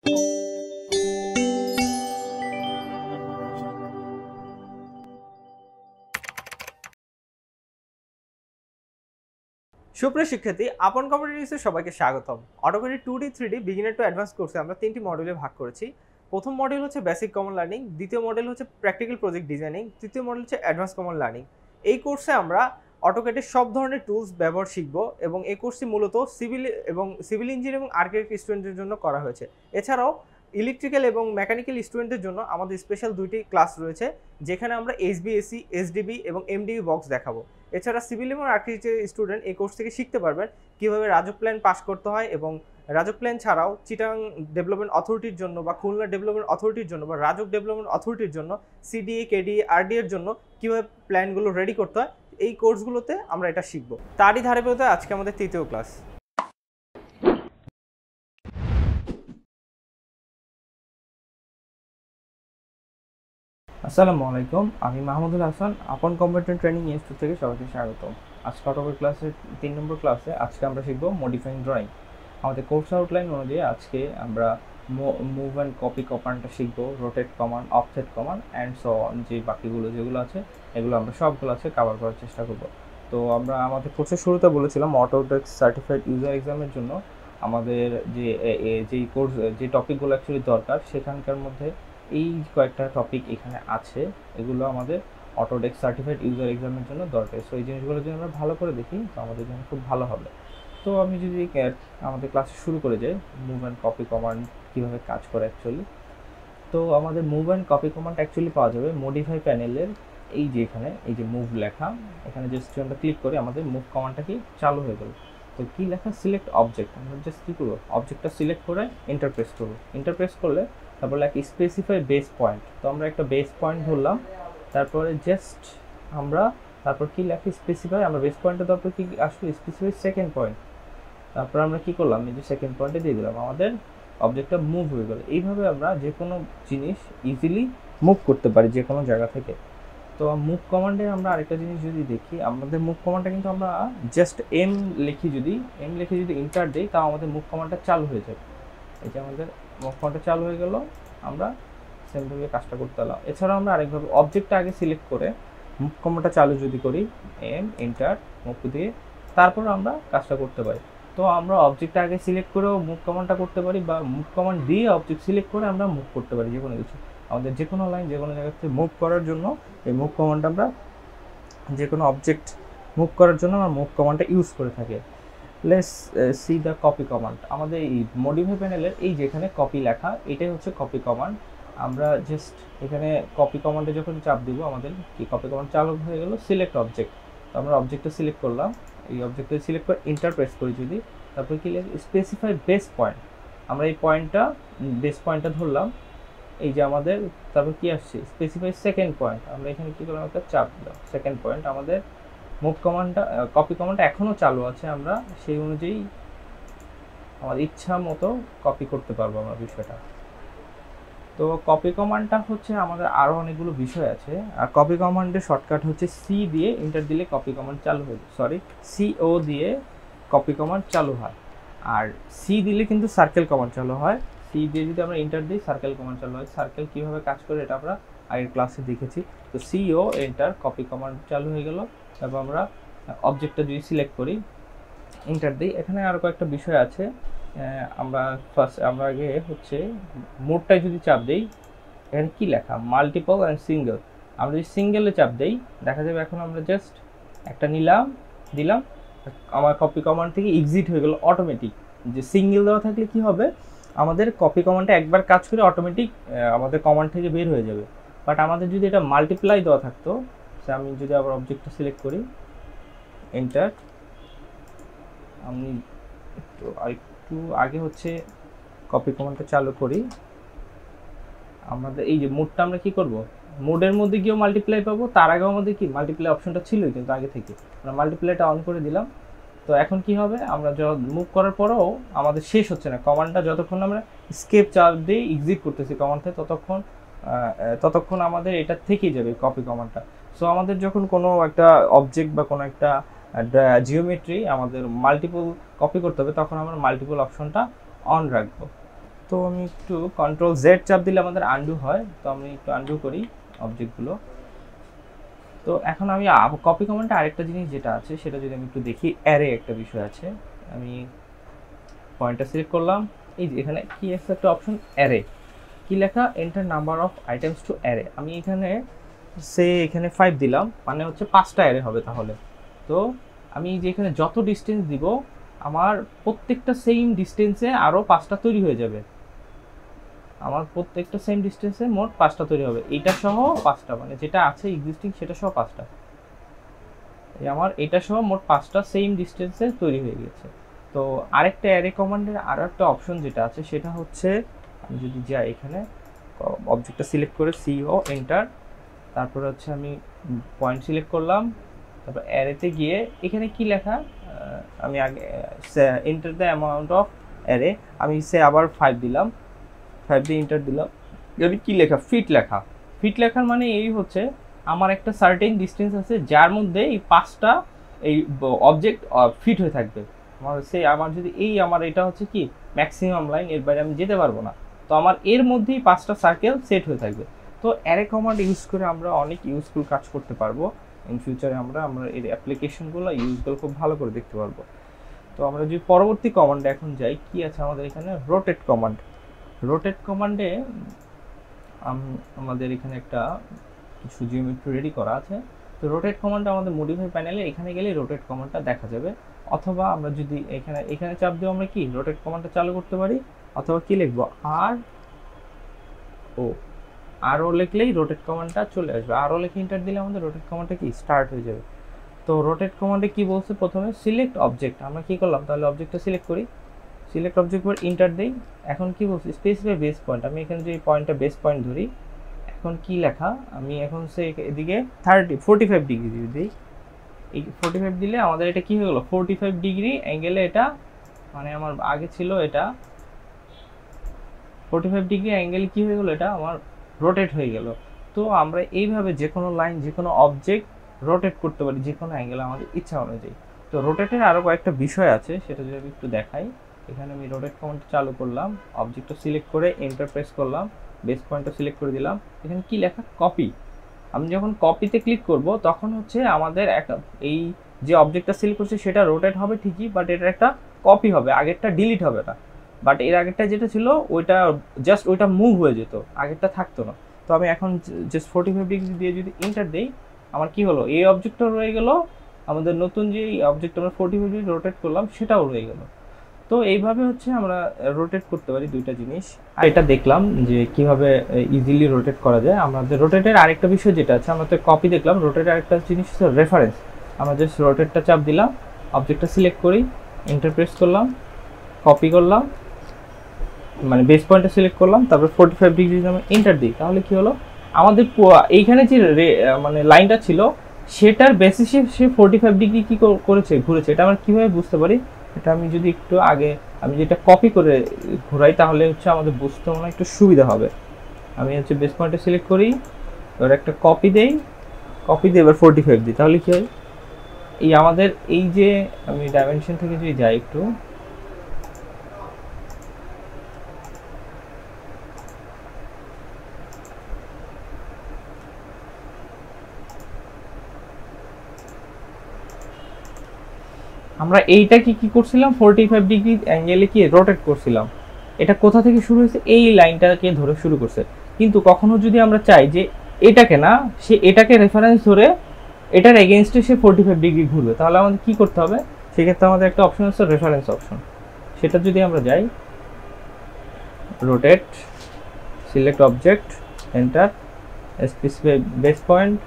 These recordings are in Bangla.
সুপ্রিয় শিক্ষার্থী, আপন কম্পিউটার সবাইকে স্বাগতম। AutoCAD 2D 3D beginner to advance কোর্সে আমরা 3টি মডিউলে ভাগ করেছি। প্রথম মডিউল হচ্ছে বেসিক কমন লার্নিং, দ্বিতীয় মডিউল হচ্ছে প্র্যাকটিক্যাল প্রজেক্ট ডিজাইনিং, তৃতীয় মডিউল হচ্ছে অ্যাডভান্স কমন লার্নিং। এই কোর্সে আমরা অটোক্যাডের সব ধরনের টুলস ব্যবহার শিখব এবং এই কোর্সটি মূলত সিভিল ইঞ্জিনিয়ারিং এবং আর্কিটেক্ট স্টুডেন্টদের জন্য করা হয়েছে। এছাড়াও ইলেকট্রিক্যাল এবং মেকানিক্যাল স্টুডেন্টদের জন্য আমাদের স্পেশাল 2টি ক্লাস রয়েছে, যেখানে আমরা এসবিএসসি, এসডিবি এবং এমডিবি বক্স দেখাবো। এছাড়া সিভিল এবং আর্কিটেকচার স্টুডেন্ট এই কোর্স থেকে শিখতে পারবেন কীভাবে রাজক প্ল্যান পাস করতে হয় এবং রাজক প্ল্যান ছাড়াও চিটাং ডেভেলপমেন্ট অথরিটির জন্য বা খুলনা ডেভেলপমেন্ট অথরিটির জন্য বা রাজক ডেভেলপমেন্ট অথরিটির জন্য সিডিএ, কেডিএ, আরডি এর জন্য কীভাবে প্ল্যানগুলো রেডি করতে হয়, এই কোর্সগুলোতে আমরা এটা শিখবো। তারই ধারে পেতে আজকে আমাদের তৃতীয় ক্লাস। আসসালামু আলাইকুম, আমি মাহমুদুল হাসান, আপন কম্পিউটার ট্রেনিং ইনস্টিটিউট থেকে সবাইকে স্বাগতম। আজকে অটোক্যাড ক্লাসের 3 নম্বর ক্লাসে আজকে আমরা শিখবো মডিফাইং ড্রয়িং। আমাদের কোর্স আউটলাইন অনুযায়ী আজকে আমরা মুভ অ্যান্ড কপি কমান্ডটা শিখবো, rotate command, offset command and so on, যে বাকিগুলো যেগুলো আছে এগুলো আমরা সবগুলো আছে কভার করার চেষ্টা করবো। তো আমরা আমাদের কোর্সের শুরুতে বলেছিলাম অটোডেস্ক সার্টিফাইড ইউজার এক্সামের জন্য আমাদের যেই কোর্স যে টপিকগুলো অ্যাকচুয়ালি দরকার সেখানকার মধ্যে এই কয়েকটা টপিক এখানে আছে, এগুলো আমাদের অটোডেস্ক সার্টিফাইড ইউজার এক্সামের জন্য দরকার। সো এই জিনিসগুলো যদি আমরা ভালো করে দেখি তো আমাদের জন্য খুব ভালো হবে। তো আমি যদি আমাদের ক্লাসে শুরু করে যাই, মুভ অ্যান্ড কপি কমান্ড কীভাবে কাজ করে অ্যাকচুয়ালি। তো আমাদের move and copy command actually পাওয়া যাবে মডিফাই প্যানেলের এই যে এখানে এই যে মুভ লেখা, এখানে জাস্ট আমরা ক্লিক করে আমাদের মুভ কমান্ডটা কি চালু হয়ে গেল। তো কী লেখা, সিলেক্ট অবজেক্ট, আমরা জাস্ট কী করবো, অবজেক্টটা সিলেক্ট করে ইন্টারপ্রেস করবো। ইন্টারপ্রেস করলে তারপর লেখা স্পেসিফাই বেস পয়েন্ট, তো আমরা একটা বেস পয়েন্ট ধরলাম, তারপরে জাস্ট আমরা তারপর কি লেখা স্পেসিফাই, আমরা বেস পয়েন্টে তারপর কি আসলে স্পেসিফাই সেকেন্ড পয়েন্ট, তারপর আমরা কি করলাম এই যে সেকেন্ড পয়েন্টে দিয়ে দিলাম, আমাদের অবজেক্টটা মুভ হয়ে গেল। এইভাবে আমরা যে কোনো জিনিস ইজিলি মুভ করতে পারি যে কোনো জায়গা থেকে। তো মুভ কমান্ডে আমরা আরেকটা জিনিস যদি দেখি, আমাদের মুভ কমান্ডটা কিন্তু আমরা জাস্ট এম লিখে যদি ইন্টার দিই তাও আমাদের মুভ কমান্ডটা চালু হয়ে যাবে। এই যে আমাদের মুভ কমান্ডটা চালু হয়ে গেল, আমরা সেমভাবে কাজটা করতে পারলাম। এছাড়াও আমরা আরেকভাবে অবজেক্টটা আগে সিলেক্ট করে মুভ কমান্ডটা চালু যদি করি, এম এন্টার মুভ দিয়ে তারপর আমরা কাজটা করতে পারি। তো আমরা অবজেক্টটা আগে সিলেক্ট করেও মুভ কমান্ডটা করতে পারি বা মুভ কমান্ড দিয়ে অবজেক্ট সিলেক্ট করে আমরা মুভ করতে পারি যে কোনো কিছু। আমাদের যে কোনো লাইন যে কোনো জায়গা থেকে মুভ করার জন্য এই মুভ কমান্ডটা আমরা যে কোনো অবজেক্ট মুভ করার জন্য আমরা মুভ কমান্ডটা ইউজ করে থাকি। Let's see the copy command. আমাদের এই মডিফাই প্যানেলের এই যেখানে কপি লেখা, এটাই হচ্ছে কপি কমান্ড। আমরা জাস্ট এখানে কপি কমান্ডে যখন চাপ দিব আমাদের কি কপি কমান্ড চালু হয়ে গেল, সিলেক্ট অবজেক্ট। তো আমরা অবজেক্টটা সিলেক্ট করলাম, এই অবজেক্টটা সিলেক্ট করে ইন্টারপ্রেস করি যদি, তারপর কি স্পেসিফাই বেস পয়েন্ট, আমরা এই পয়েন্টটা বেস পয়েন্টটা ধরলাম, এই যে আমাদের তারপর কি আসছে স্পেসিফাই সেকেন্ড পয়েন্ট, আমরা এখানে কি করলাম একটা চাপ দিলাম সেকেন্ড পয়েন্ট। আমাদের মুভ কমান্ডটা কপি কমান্ডটা এখনও চালু আছে, আমরা সেই অনুযায়ী আমাদের ইচ্ছা মতো কপি করতে পারবো আমরা বিষয়টা। তো কপি কমান্ডটা হচ্ছে আমাদের আরও অনেকগুলো বিষয় আছে, আর কপি কমান্ডের শর্টকাট হচ্ছে সি দিয়ে ইন্টার দিলে কপি কমান্ড চালু হয়, সিও দিয়ে কপি কমান্ড চালু হয়, আর সি দিলে কিন্তু সার্কেল কমান্ড চালু হয়। সি দিয়ে যদি আমরা ইন্টার দিই সার্কেল কমান্ড চালু হয়। সার্কেল কীভাবে কাজ করে এটা আমরা আগের ক্লাসে দেখেছি। তো সিও এন্টার কপি কমান্ড চালু হয়ে গেল। তারপর আমরা অবজেক্টটা যদি সিলেক্ট করি ইন্টার দিই, এখানে আরও কয়েকটা বিষয় আছে। আমরা আগে হচ্ছে মোডটায় যদি চাপ দিই, এখানে কি লেখা মাল্টিপল অ্যান্ড সিঙ্গেল, আমরা যদি সিঙ্গেলে চাপ দিই দেখা যাবে এখন আমরা জাস্ট একটা দিলাম, আমার কপি কমান্ড থেকে এক্সিট হয়ে গেল অটোমেটিক। যে সিঙ্গেল দেওয়া থাকলে কি হবে, আমাদের কপি কমান্ডটা একবার কাজ করে অটোমেটিক আমাদের কমান্ড থেকে বের হয়ে যাবে। বাট আমাদের যদি এটা মাল্টিপ্লাই দেওয়া থাকতো, আমি যদি আবার অবজেক্টটা সিলেক্ট করি এন্টার, আমি একটু আগে হচ্ছে কপি কমান্ডটা চালু করি, আমাদের এই যে মোডটা আমরা কি করব, মোডের মধ্যে গিয়েও মাল্টিপ্লাই পাবো, তার আগেও আমাদের কি মাল্টিপ্লাই অপশনটা ছিলই কিন্তু আগে থেকে, আমরা মাল্টিপ্লাইটা অন করে দিলাম। তো এখন কি হবে, আমরা মুভ করার পরেও আমাদের শেষ হচ্ছে না কমান্ডটা, যতক্ষণ আমরা স্কেপ চাপ দিয়ে এক্সিট করতেছি কমান্ড থেকে ততক্ষণ আমাদের এটা থেকেই যাবে কপি কমান্ডটা। সো আমাদের যখন কোনো একটা অবজেক্ট বা কোনো একটা জিওমেট্রি আমাদের মাল্টিপল কপি করতে হবে তখন আমরা মাল্টিপল অপশনটা অন রাখবো। তো আমি একটু কন্ট্রোল জেড চাপ দিলে আমাদের আনডু হয়, তো আমি একটু আনডু করি অবজেক্টগুলো। তো এখন আমি কপি কমান্ডে আরেকটা জিনিস যেটা আছে সেটা যদি আমি একটু দেখি, অ্যারে একটা বিষয় আছে। আমি পয়েন্টটা সিলেক্ট করলাম, এই যে এখানে কি আছে একটা অপশন অ্যারে, কি লেখা enter number of items two array. আমি এখানে 5 দিলাম, মানে হচ্ছে 5টা অ্যারে হবে তাহলে। তো আমি যে এখানে যত ডিস্টেন্স দিব আমার প্রত্যেকটা সেম ডিস্টেন্সে আরও 5টা তৈরি হয়ে যাবে। আমার প্রত্যেকটা সেম ডিস্টেন্সে মোট 5টা তৈরি হবে, এইটা সহ 5টা, মানে যেটা আছে এক্সিস্টিং সেটা সহ 5টা। এই আমার এটা সহ মোট 5টা সেম ডিস্টেন্সে তৈরি হয়ে গেছে। তো আরেকটা অ্যারে কমান্ডের আর একটা অপশন যেটা আছে সেটা হচ্ছে, আমি যদি যাই এখানে অবজেক্টটা সিলেক্ট করে সিও এন্টার, তারপরে হচ্ছে আমি পয়েন্ট সিলেক্ট করলাম, তারপর অ্যারেতে গিয়ে এখানে কি লেখা, আমি আগে enter the amount of array, আমি আবার 5 দিলাম, 5 দিয়ে এন্টার দিলাম। যদি কি লেখা ফিট লেখা, ফিট লেখার মানে এই হচ্ছে আমার একটা সার্টেন ডিস্টেন্স আছে যার মধ্যে এই 5টা এই অবজেক্ট ফিট হয়ে থাকবে। আমার যদি আমার এটা হচ্ছে কি ম্যাক্সিমাম লাইন, এর বাইরে আমি যেতে পারবো না, তো আমার এর মধ্যেই 5টা সার্কেল সেট হয়ে থাকবে। তো অ্যারে কমান্ড ইউজ করে আমরা অনেক ইউজফুল কাজ করতে পারবো ইন ফিউচারে। আমরা এর অ্যাপ্লিকেশনগুলো ইউজগুলো খুব ভালো করে দেখতে পারবো। তো আমরা যদি পরবর্তী কমান্ডে এখন যাই, কি আছে আমাদের এখানে রোটেট কমান্ড। রোটেট কমান্ডে আমাদের এখানে একটা কিছু জিওমেট্রি রেডি করা আছে। তো রোটেট কমান্ডটা আমাদের মডিফাই প্যানেলে এখানে গেলে রোটেট কমান্ডটা দেখা যাবে, অথবা আমরা যদি এখানে চাপ দিয়ে আমরা কি রোটেট কমান্ডটা চালু করতে পারি, অথবা কি লিখবো আর ও লিখলেই রোটেট কমান্ডটা চলে আসবে। আর ও লিখে এন্টার দিলে আমাদের রোটেট কমান্ডটা কি স্টার্ট হয়ে যাবে। তো রোটেট কমান্ডে কি বলছে, প্রথমে সিলেক্ট অবজেক্ট, আমরা কি করলাম তাহলে অবজেক্টটা সিলেক্ট করি, সিলেক্ট অবজেক্ট পর এন্টার দেই। এখন কি বলছি স্পেসিফাই বেস পয়েন্ট, আমি এখানে যে পয়েন্টটা বেস পয়েন্ট ধরি, এখন কি লেখা আমি এখন এদিকে 45 ডিগ্রি যদি দিই, এই 45 দিলে আমাদের এটা কি হয়ে গেল 45 ডিগ্রি অ্যাঙ্গেলে, এটা মানে আমার আগে ছিল এটা 45 ডিগ্রি অ্যাঙ্গেল কি হয়ে গেল, এটা আমার রোটেট হয়ে গেল। তো আমরা এইভাবে যে কোনো লাইন যে কোনো অবজেক্ট রোটেট করতে পারি যে কোনো অ্যাঙ্গেল আমাদের ইচ্ছা অনুযায়ী। তো রোটেটের আরও কয়েকটা বিষয় আছে, সেটা যদি আমি একটু দেখাই। এখানে আমি রোটেট কমান্ড চালু করলাম, অবজেক্টটা সিলেক্ট করে এন্টার প্রেস করলাম, বেস পয়েন্টটা সিলেক্ট করে দিলাম, এখানে কি লেখা কপি। আমি যখন কপিতে ক্লিক করব তখন হচ্ছে আমাদের এই যে অবজেক্টটা সিলেক্ট করছে সেটা রোটেট হবে ঠিকই, বাট এটা একটা কপি হবে, আগেরটা ডিলিট হবে না। বাট এর আগেরটা যেটা ছিল ওইটা মুভ হয়ে যেত, আগেরটা থাকতো না। তো আমি এখন জাস্ট 45 ডিগ্রি দিয়ে যদি এন্টার দেই, আমার কি হলো এই অবজেক্টটা রয়ে গেল, আমাদের নতুন যে অবজেক্ট আমরা 45 ডিগ্রি রোটেট করলাম সেটাও রয়ে গেল। তো এইভাবে হচ্ছে আমরা রোটেট করতে পারি দুইটা জিনিস। আর এটা দেখলাম যে কিভাবে ইজিলি রোটেট করা যায়। আমাদের রোটেটের আরেকটা বিষয় যেটা আছে, আমরা তো কপি দেখলাম, রোটেটের আরেকটা জিনিস হচ্ছে রেফারেন্স। আমরা জাস্ট রোটেটটা চাপ দিলাম, অবজেক্টটা সিলেক্ট করি, এন্টার প্রেস করলাম, কপি করলাম, মানে বেস পয়েন্টটা সিলেক্ট করলাম, তারপর 45 ডিগ্রি যদি আমরা এন্টার দিই তাহলে কি হলো আমাদের এইখানে যে মানে লাইনটা ছিল সেটার বেসিসে সে 45 ডিগ্রি কি করেছে ঘুরেছে। এটা আমরা কিভাবে বুঝতে পারি, এটা আমি যদি একটু আগে আমি যেটা কপি করে ঘোরাই তাহলে হচ্ছে আমাদের বুঝতে মনে একটু সুবিধা হবে। আমি হচ্ছে বেস পয়েন্টটা সিলেক্ট করি, এবার একটা কপি দেই, কপি দিয়ে এবার 45 দিই, তাহলে কি হয় এই আমাদের এই যে আমি ডাইমেনশন থেকে যদি যাই একটু, আমরা এইটাকে কি করছিলাম 45 ডিগ্রি অ্যাঙ্গেলে কি রোটেট করছিলাম। এটা কোথা থেকে শুরু হয়েছে, এই লাইনটাকে ধরে শুরু করছে। কিন্তু কখনো যদি আমরা চাই যে এটাকে না, সে এটাকে রেফারেন্স ধরে এটার এগেনস্টে সে 45 ডিগ্রি ঘুরবে, তাহলে আমাদের কি করতে হবে, সেক্ষেত্রে আমাদের একটা অপশন আছে রেফারেন্স অপশন। সেটা যদি আমরা যাই rotate, select object, enter, specify base point,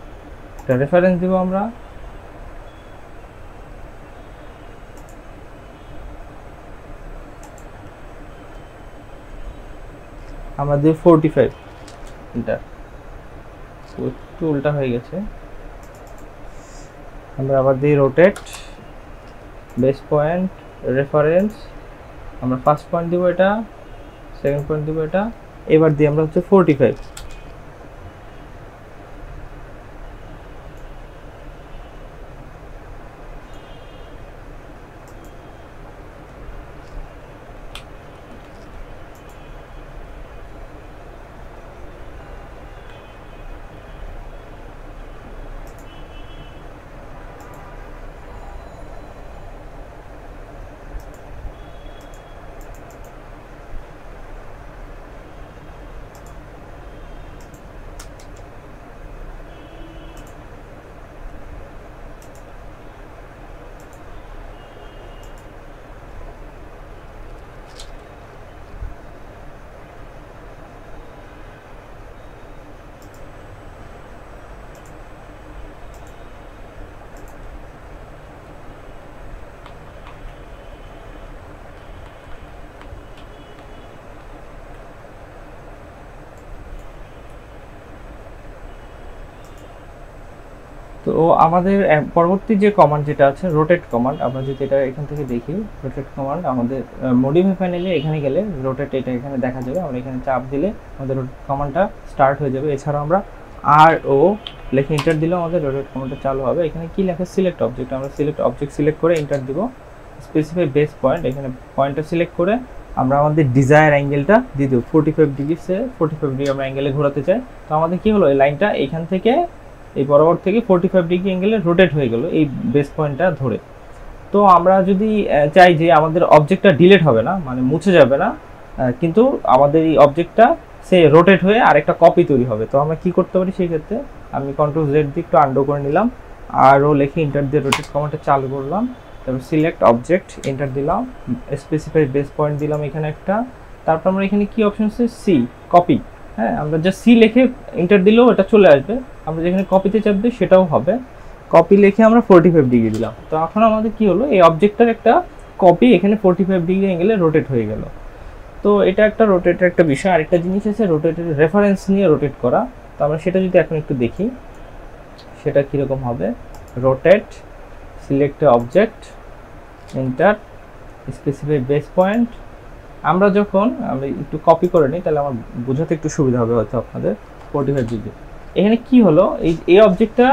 একটা রেফারেন্স দিব আমরা, আমাদের 45 এটা একটু উল্টা হয়ে গেছে। আমরা আবার দিই রোটেট, বেস পয়েন্ট, রেফারেন্স, আমরা ফার্স্ট পয়েন্ট দিব এটা, সেকেন্ড পয়েন্ট দিব এটা, এবার দিই আমরা হচ্ছে 45। তো আমাদের পরবর্তী যে কমান্ড যেটা আছে রোটেট কমান্ড, আমরা যদি এটা এখান থেকে দেখি রোটেট কমান্ড আমাদের মডিফাই প্যানেলে এখানে গেলে রোটেট এটা এখানে দেখা যাবে। আমরা এখানে চাপ দিলে আমাদের রোটেট কমান্ডটা স্টার্ট হয়ে যাবে। এছাড়াও আমরা আর ও লিখে এন্টার দিলেও আমাদের রোটেট কমান্ডটা চালু হবে। এখানে কি লেখা সিলেক্ট অবজেক্ট, আমরা সিলেক্ট অবজেক্ট সিলেক্ট করে এন্টার দিব। স্পেসিফাই বেস পয়েন্ট, এখানে পয়েন্টটা সিলেক্ট করে আমরা আমাদের ডিজায়ার অ্যাঙ্গেলটা দিয়ে দেবো 45 ডিগ্রি। সে 45 ডিগ্রি আমরা অ্যাঙ্গেলে ঘোরাতে চাই। তো আমাদের কি হলো, এই লাইনটা এখান থেকে এই বরাবর থেকে 45 ডিগ্রি অ্যাঙ্গেলে রোটেট হয়ে গেল এই বেস পয়েন্টটা ধরে। তো আমরা যদি চাই যে আমাদের অবজেক্টটা ডিলিট হবে না, মানে মুছে যাবে না, কিন্তু আমাদের এই অবজেক্টটা সে রোটেট হয়ে আরেকটা কপি তৈরি হবে, তো আমরা কি করতে পারি সেই ক্ষেত্রে আমি কন্ট্রোল জেড দিয়ে একটু আন্ডু করে নিলাম, আরও লিখে এন্টার দিয়ে রোটেট কমান্ডটা চালু করলাম। তারপর সিলেক্ট অবজেক্ট এন্টার দিলাম, স্পেসিফাই বেস পয়েন্ট দিলাম এখানে একটা। তারপর আমরা এখানে কি অপশন আছে, সি কপি। হ্যাঁ, আমরা জাস্ট সি লিখে এন্টার দিলেও এটা চলে আসবে। আমরা যেখানে কপিতে চাপ দিই সেটাও হবে। কপি লিখে আমরা 45 ডিগ্রি দিলাম। তো এখন আমাদের কি হলো, এই অবজেক্টটার একটা কপি এখানে 45 ডিগ্রি অ্যাঙ্গেলে রোটেট হয়ে গেল। তো এটা একটা রোটেটের একটা বিষয়। আরেকটা জিনিস আছে রোটেটের রেফারেন্স নিয়ে রোটেট করা। তো আমরা সেটা যদি এখন একটু দেখি সেটা কীরকম হবে। Rotate, select object, enter, specify base point. আমরা যখন আমি একটু কপি করে নিই তাহলে আমার বোঝাতে একটু সুবিধা হবে হয়তো আপনাদের। 45 ডিগ্রি এখানে কি হলো, এই অবজেক্টটা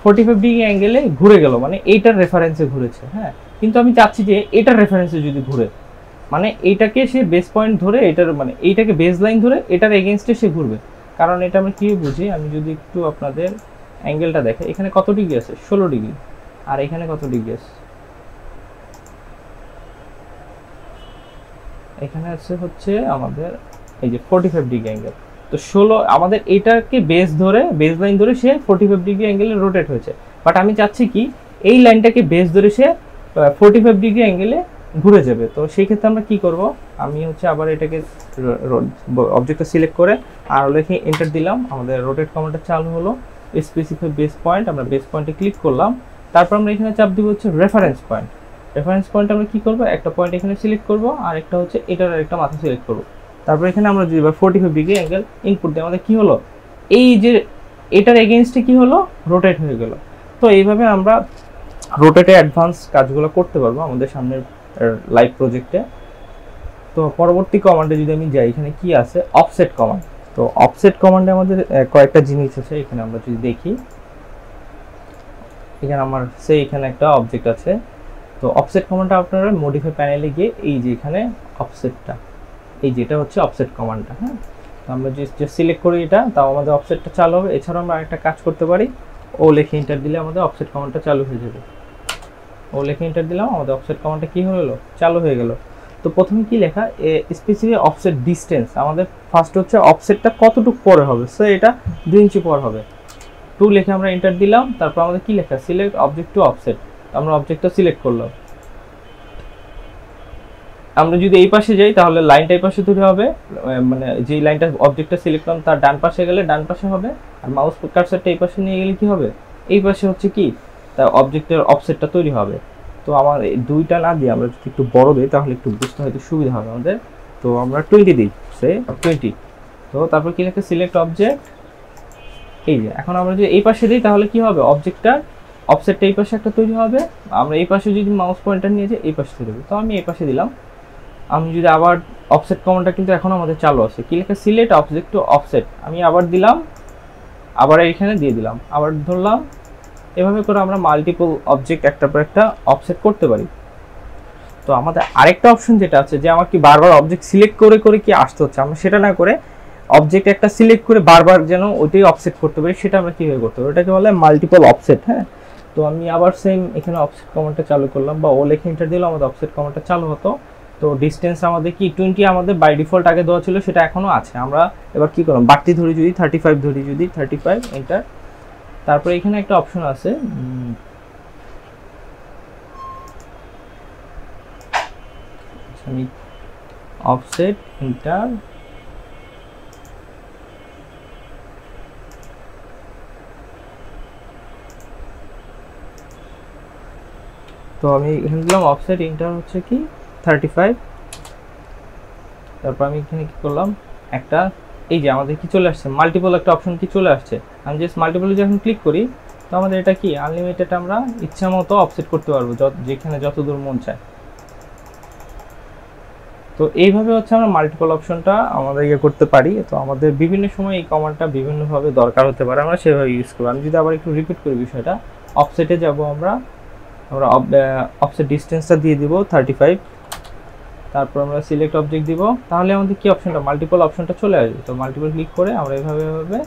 45 ডিগ্রি অ্যাঙ্গেলে ঘুরে গেল, মানে এইটার রেফারেন্সে ঘুরেছে। হ্যাঁ, কিন্তু আমি চাচ্ছি যে এটার রেফারেন্সে যদি ঘুরে, মানে এইটাকে সে বেস পয়েন্ট ধরে এটার মানে এইটাকে বেস লাইন ধরে এটার এগেনস্টে সে ঘুরবে। কারণ এটা আমি কী বুঝি, আমি যদি একটু আপনাদের অ্যাঙ্গেলটা দেখে এখানে কত ডিগ্রি আছে, 16 ডিগ্রি, আর এখানে কত ডিগ্রি আছে, এখানে আছে হচ্ছে আমাদের এই যে 45 ডিগ্রি অ্যাঙ্গেল। তো 16 আমাদের এটাকে বেস ধরে বেস লাইন ধরে সে 45 ডিগ্রি অ্যাঙ্গেলে রোটেট হয়েছে। বাট আমি চাচ্ছি কি এই লাইনটাকে বেস ধরে সে 45 ডিগ্রি অ্যাঙ্গেলে ঘুরে যাবে। তো সেই ক্ষেত্রে আমরা কি করব, আমি হচ্ছে আবার এটাকে অবজেক্টটা সিলেক্ট করে আর লিখে এন্টার দিলাম, আমাদের রোটেট কমান্ডটা চালু হলো। স্পেসিফাই বেস পয়েন্ট, আমরা বেস পয়েন্টে ক্লিক করলাম। তারপর আমরা এখানে চাপ দিব হচ্ছে রেফারেন্স পয়েন্ট। রেফারেন্স পয়েন্ট আমরা কি করব, একটা পয়েন্ট এখানে সিলেক্ট করব আর একটা হচ্ছে এটার একটা মাথা সিলেক্ট করব। তারপর এখানে আমরা যদি 45 ডিগ্রি অ্যাঙ্গেল ইনপুট দিই, আমাদের কি হলো, এই যে এটার এগেইনস্টে কি হলো, রোটেট হয়ে গেল। তো এইভাবে আমরা রোটেটে অ্যাডভান্স কাজগুলো করতে পারবো আমাদের সামনের লাইভ প্রজেক্টে। তো পরবর্তী কমান্ডে যদি আমি যাই, এখানে কি আছে, অফসেট কমান্ড। তো অফসেট কমান্ডে আমাদের কয়েকটা জিনিস আছে। এখানে আমরা যদি দেখি, এখানে আমার এখানে একটা অবজেক্ট আছে। তো অফসেট কমান্ডটা আপনারা মডিফাই প্যানেলে গিয়ে এই যে এখানে অফসেটটা, এই যেটা হচ্ছে অফসেট কমান্ডটা। হ্যাঁ, তো আমরা যে সিলেক্ট করি এটা, তাও আমাদের অফসেটটা চালু হবে। এছাড়াও আমরা একটা কাজ করতে পারি, ও লিখে এন্টার দিলে আমাদের অফসেট কমান্ডটা চালু হয়ে যাবে। ও লিখে এন্টার দিলাম, আমাদের অফসেট কমান্ডটা কি হলো, চালু হয়ে গেল। তো প্রথমে কি লেখা, স্পেসিফিক অফসেট ডিস্টেন্স, আমাদের ফার্স্ট হচ্ছে অফসেটটা কতটুকু পরে হবে। সো এটা 2 ইঞ্চি পর হবে। 2 লিখে আমরা এন্টার দিলাম। তারপর আমাদের কি লেখা, সিলেক্ট অবজেক্ট টু অফসেট। আমরা অবজেক্টটা সিলেক্ট করলাম। আমরা যদি এই পাশে যাই তাহলে লাইনটা এই পাশে তৈরি হবে, মানে যেই লাইনটা অবজেক্টটা সিলেক্ট করলাম তার ডান পাশে গেলে ডান পাশে হবে, আর মাউস কার্সারটা এই পাশে নিয়ে গেলে কি হবে, এই পাশে হচ্ছে কি তার অবজেক্টের অফসেটটা তৈরি হবে। তো আমার এই দুইটা না দিয়ে আমরা যদি একটু বড় দিই তাহলে একটু বুঝতে হয়তো সুবিধা হবে আমাদের। তো আমরা 20 দিই, সে 20। তো তারপর কি লেখা, সিলেক্ট অবজেক্ট। এই যে এখন আমরা যদি এই পাশে দিই তাহলে কি হবে, অবজেক্টটার অফসেটটা এই পাশে একটা তৈরি হবে। আমরা এই পাশে যদি মাউস পয়েন্টার নিয়ে যাই এই পাশে তৈরি হবে। তো আমি এই পাশে দিলাম। আমি যদি আবার অফসেট কমান্ডটা কিন্তু এখন আমাদের চালু আছে, কি লেখা, সিলেক্ট অবজেক্ট টু অফসেট। আমি আবার দিলাম, আবার এইখানে দিয়ে দিলাম, আবার ধরলাম। এভাবে করে আমরা মাল্টিপল অবজেক্ট একটার পর একটা অফসেট করতে পারি। তো আমাদের আরেকটা অপশন যেটা আছে, যে আমার কি বারবার অবজেক্ট সিলেক্ট করে করে কি আসতে হচ্ছে, আমরা সেটা না করে অবজেক্ট একটা সিলেক্ট করে বারবার যেন ওইটাই অফসেট করতে পারি, সেটা আমরা কীভাবে করতে পারি, ওটাকে বলে মাল্টিপল অফসেট। হ্যাঁ, তো আমি আবার সেম এখানে অফসেট কমান্ডটা চালু করলাম, বা ও লেখে এন্টার দিলাম, আমাদের অফসেট কমান্ডটা চালু হতো। তো ডিস্টেন্স আমাদের কি 20 আমাদের বাই ডিফল্ট আগে দেওয়া ছিল, সেটা এখনও আছে। আমরা এবার কি করলাম, বাড়তি ধরি যদি 35 ধরি, যদি 35 এন্টার। তারপরে এখানে একটা অপশন আছে, আমি অফসেট এন্টার। তো আমি এখানে দিলাম অফসেট ইন্টার হচ্ছে কি 35। তারপর আমি এখানে কি করলাম, একটা এই যে আমাদের কি চলে আসছে, মাল্টিপল একটা অপশন কি চলে আসছে। আমি জাস্ট মাল্টিপলে যখন ক্লিক করি তো আমাদের এটা কি আনলিমিটেড, আমরা ইচ্ছা মতো অফসেট করতে পারবো যেখানে যত দূর মন চায়। তো এইভাবে হচ্ছে আমরা মাল্টিপল অপশনটা আমাদের করতে পারি। তো আমাদের বিভিন্ন সময় এই কমান্ডটা বিভিন্নভাবে দরকার হতে পারে, আমরা সেভাবে ইউজ করবো। আমি যদি আবার একটু রিপিট করি বিষয়টা, অফসেটে যাব আমরা অফসেট ডিস্টেন্সটা দিয়ে দিব 35, তারপর আমরা সিলেক্ট অবজেক্ট দিব, তাহলে আমাদের কি অপশনটা মাল্টিপল অপশনটা চলে আসবে। তো মাল্টিপল ক্লিক করে আমরা এভাবে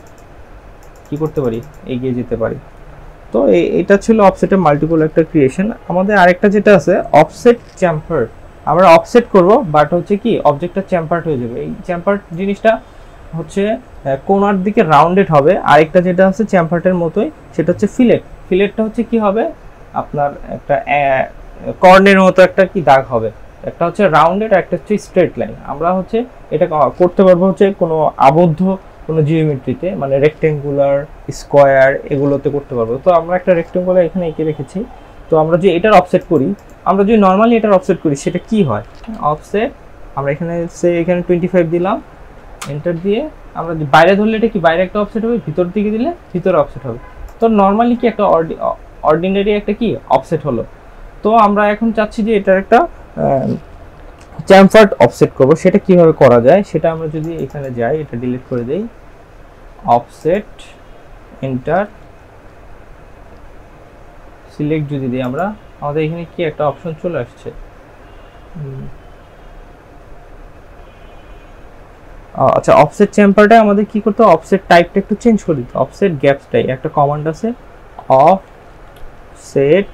কি করতে পারি, এগিয়ে যেতে পারি। তো এটা ছিল অফসেটের মাল্টিপল একটা ক্রিয়েশন। আমাদের আরেকটা যেটা আছে অফসেট চ্যাম্পার, আমরা অফসেট করব বাট হচ্ছে কি অবজেক্টটা চ্যাম্পার্ড হয়ে যাবে। এই চ্যাম্পার্ড জিনিসটা হচ্ছে কোণার দিকে রাউন্ডেড হবে। আরেকটা যেটা আছে চ্যাম্পার্টের মতোই সেটা হচ্ছে ফিলেট। ফিলেটটা হচ্ছে কি হবে, আপনার একটা কর্নের মতো একটা কি দাগ হবে, একটা হচ্ছে রাউন্ডেড আর একটা হচ্ছে স্ট্রেট লাইন। আমরা হচ্ছে এটা করতে পারবো হচ্ছে কোনো আবদ্ধ কোনো জিওমেট্রিতে, মানে রেক্টেঙ্গুলার, স্কোয়ার, এগুলোতে করতে পারবো। তো আমরা একটা রেক্টেঙ্গুলার এখানে এঁকে রেখেছি। তো আমরা যে এটার অফসেট করি, আমরা যদি নর্মালি এটার অফসেট করি সেটা কি হয়, অফসেট আমরা এখানে এখানে 25 দিলাম, এন্টার দিয়ে আমরা বাইরে ধরলে এটা কি বাইরে একটা অফসেট হবে, ভিতর দিকে দিলে ভিতরে অফসেট হবে। তো নর্মালি কি একটা অর্ডিনারি একটা কি অফসেট হলো। তো আমরা এখন চাচ্ছি যে এটার একটা চ্যামফার্ড অফসেট করব। সেটা কিভাবে করা যায় সেটা আমরা যদি এখানে যাই, এটা ডিলিট করে দেই, অফসেট, এন্টার, সিলেক্ট যদি দিই আমরা, আমাদের এখানে কি একটা অপশন চলে আসছে। আচ্ছা, অফসেট চ্যাম্পারটা আমাদের কি করতে হবে, অফসেট টাইপটা একটু চেঞ্জ করে দিতে। অফসেট গ্যাপ টাইপ একটা কমান্ড আছে, অফসেট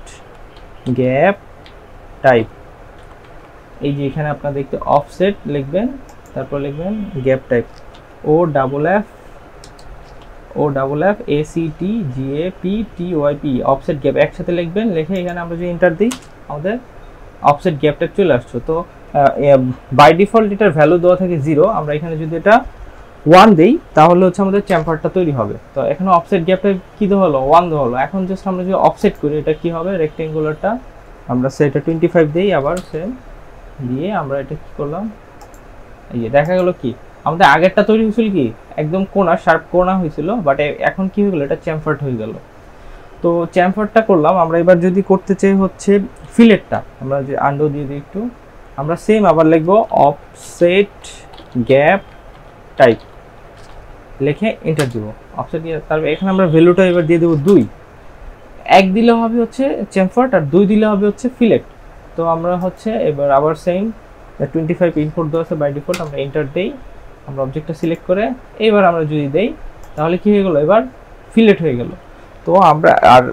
গ্যাপ টাইপ। এই যে এখানে আপনারা দেখতে অফসেট লিখবেন, তারপর লিখবেন gap type, o double f a c t g a p t y p, offset gap একসাথে লিখবেন। লিখে এখানে আমরা যদি এন্টার দিই আমাদের অফসেট গ্যাপ টাইপ চলে আসছে। তো বাই ডিফল্ট এটার ভ্যালু দেওয়া থাকে 0, আমরা এখানে যদি এটা 1 দেই তাহলে হচ্ছে আমাদের চ্যাম্পারটা তৈরি হবে। তো এখানে অফসেট গ্যাপ টাইপ কি দেওয়া হলো, 1 দেওয়া হলো। এখন জাস্ট আমরা যদি অফসেট করি এটা কি হবে, রেক্টেঙ্গুলারটা আমরা সেটা 25 দেই, আবার সেম দিয়ে আমরা এটা কি করলাম, এই যে দেখা গেল কি আমাদের আগেরটা তৈরি হয়েছিল কি একদম কোণা, শার্প কোণা হয়েছিল, বাট এখন কি হয়ে গেল, এটা চ্যাম্পার্ড হয়ে গেল। তো চ্যাম্পারটা করলাম। আমরা এবার যদি করতে চাই হচ্ছে ফিলেটটা, আমরা যে আন্ডো দিয়ে দিই একটু, আমরা সেম আবার লিখবো অফসেট গ্যাপ টাইপ, লিখে এন্টার দিব, অফসেট দিয়ে। তারপর এখানে আমরা ভ্যালুটা এবার দিয়ে দেবো 2, 1 দিলে হবে হচ্ছে চ্যাম্পার্ড আর 2 দিলে হবে হচ্ছে ফিলেট। তো আমরা হচ্ছে এবার আবার সেম 25 ইনপুট দেওয়া আছে বাই ডিফল্ট, আমরা এন্টার দেই, আমরা অবজেক্টটা সিলেক্ট করে এবার আমরা যদি দেই তাহলে কি হয়ে গেল, এবার ফিলেট হয়ে গেল। তো আমরা আর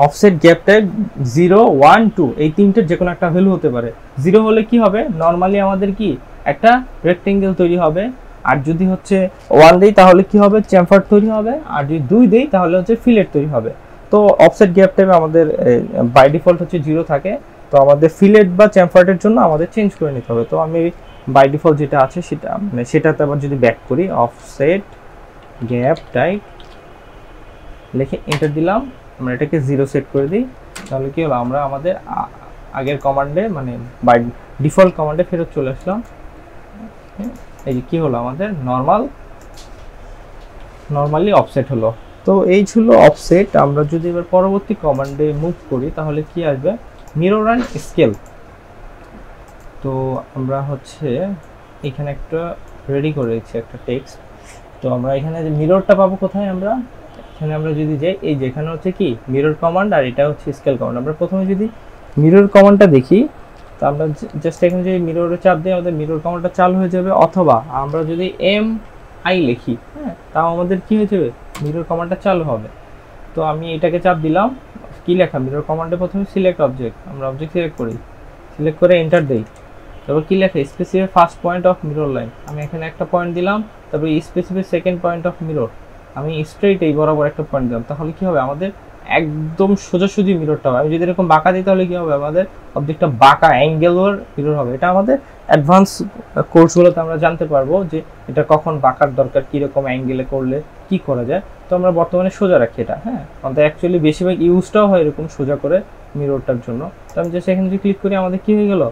অফসেট গ্যাপ টাইপ 0, 1, 2 এই তিনটের যে কোনো একটা ভ্যালু হতে পারে। 0 হলে কি হবে, নর্মালি আমাদের কি একটা রেক্টেঙ্গেল তৈরি হবে, আর যদি হচ্ছে 1 দেই তাহলে কি হবে, চ্যাম্পার তৈরি হবে, আর যদি 2 দেই তাহলে হচ্ছে ফিলেট তৈরি হবে। তো অফসেট গ্যাপ টাইপ আমাদের বাই ডিফল্ট হচ্ছে 0 থাকে। তো আমাদের ফিলেট বা চ্যাম্পার্টের জন্য আমাদের চেঞ্জ করে নিতে হবে। তো আমি বাই ডিফল্ট যেটা আছে সেটা মানে সেটাতে আবার যদি ব্যাক করি, অফসেট গ্যাপ টাইপ লিখে এন্টার দিলাম, আমরা এটাকে 0 সেট করে দিই, তাহলে কি হলো, আমরা আমাদের আগের কমান্ডে মানে বাই ডিফল্ট কমান্ডে ফেরত চলে আসলাম। এই যে কি হলো, আমাদের নর্মালি অফসেট হলো। তো এই ছিল অফসেট। আমরা যদি এবার পরবর্তী কমান্ডে মুভ করি তাহলে কি আসবে, মিরর অ্যান্ড স্কেল। তো আমরা হচ্ছে এখানে একটা রেডি করে রেখেছি একটা টেক্সট। তো আমরা এখানে যে মিররটা পাবো কোথায়, আমরা এখানে আমরা যদি যাই, এই যেখানে হচ্ছে কি মিরর কমান্ড আর এটা হচ্ছে স্কেল কমান্ড। আমরা প্রথমে যদি মিরর কমান্ডটা দেখি, তো আমরা জাস্ট এখানে যদি মিররে চাপ দিই আমাদের মিরর কমান্ডটা চালু হয়ে যাবে, অথবা আমরা যদি MI লিখি, হ্যাঁ, তাও আমাদের কি হয়ে যাবে, মিরর কমান্ডটা চালু হবে। তো আমি এটাকে চাপ দিলাম, কি লেখা, মিরর কমান্ডে প্রথমে সিলেক্ট অবজেক্ট, আমরা অবজেক্ট সিলেক্ট করি, সিলেক্ট করে এন্টার দেই, তারপর কি লেখা, specify first point of mirror line, আমি এখানে একটা পয়েন্ট দিলাম, তারপর specify second point of mirror, আমি স্ট্রেইট এই বরাবর একটা পয়েন্ট দিলাম, তাহলে কি হবে, আমাদের একদম সোজাসুজি মিররটা হবে। আমি যদি এরকম বাঁকা দিই তাহলে কি হবে, আমাদের অবজেক্টটা বাঁকা অ্যাঙ্গেলের মিরর হবে। এটা আমাদের অ্যাডভান্স কোর্সগুলোতে আমরা জানতে পারবো যে এটা কখন বাঁকার দরকার, কীরকম অ্যাঙ্গেলে করলে কি করা যায়। তো আমরা বর্তমানে সোজা রাখি এটা, হ্যাঁ, আমাদের অ্যাকচুয়ালি বেশিরভাগ ইউজটাও হয় এরকম সোজা করে মিররটার জন্য। তো আমি জাস্ট এখানে যদি ক্লিক করি আমাদের কি হয়ে গেল,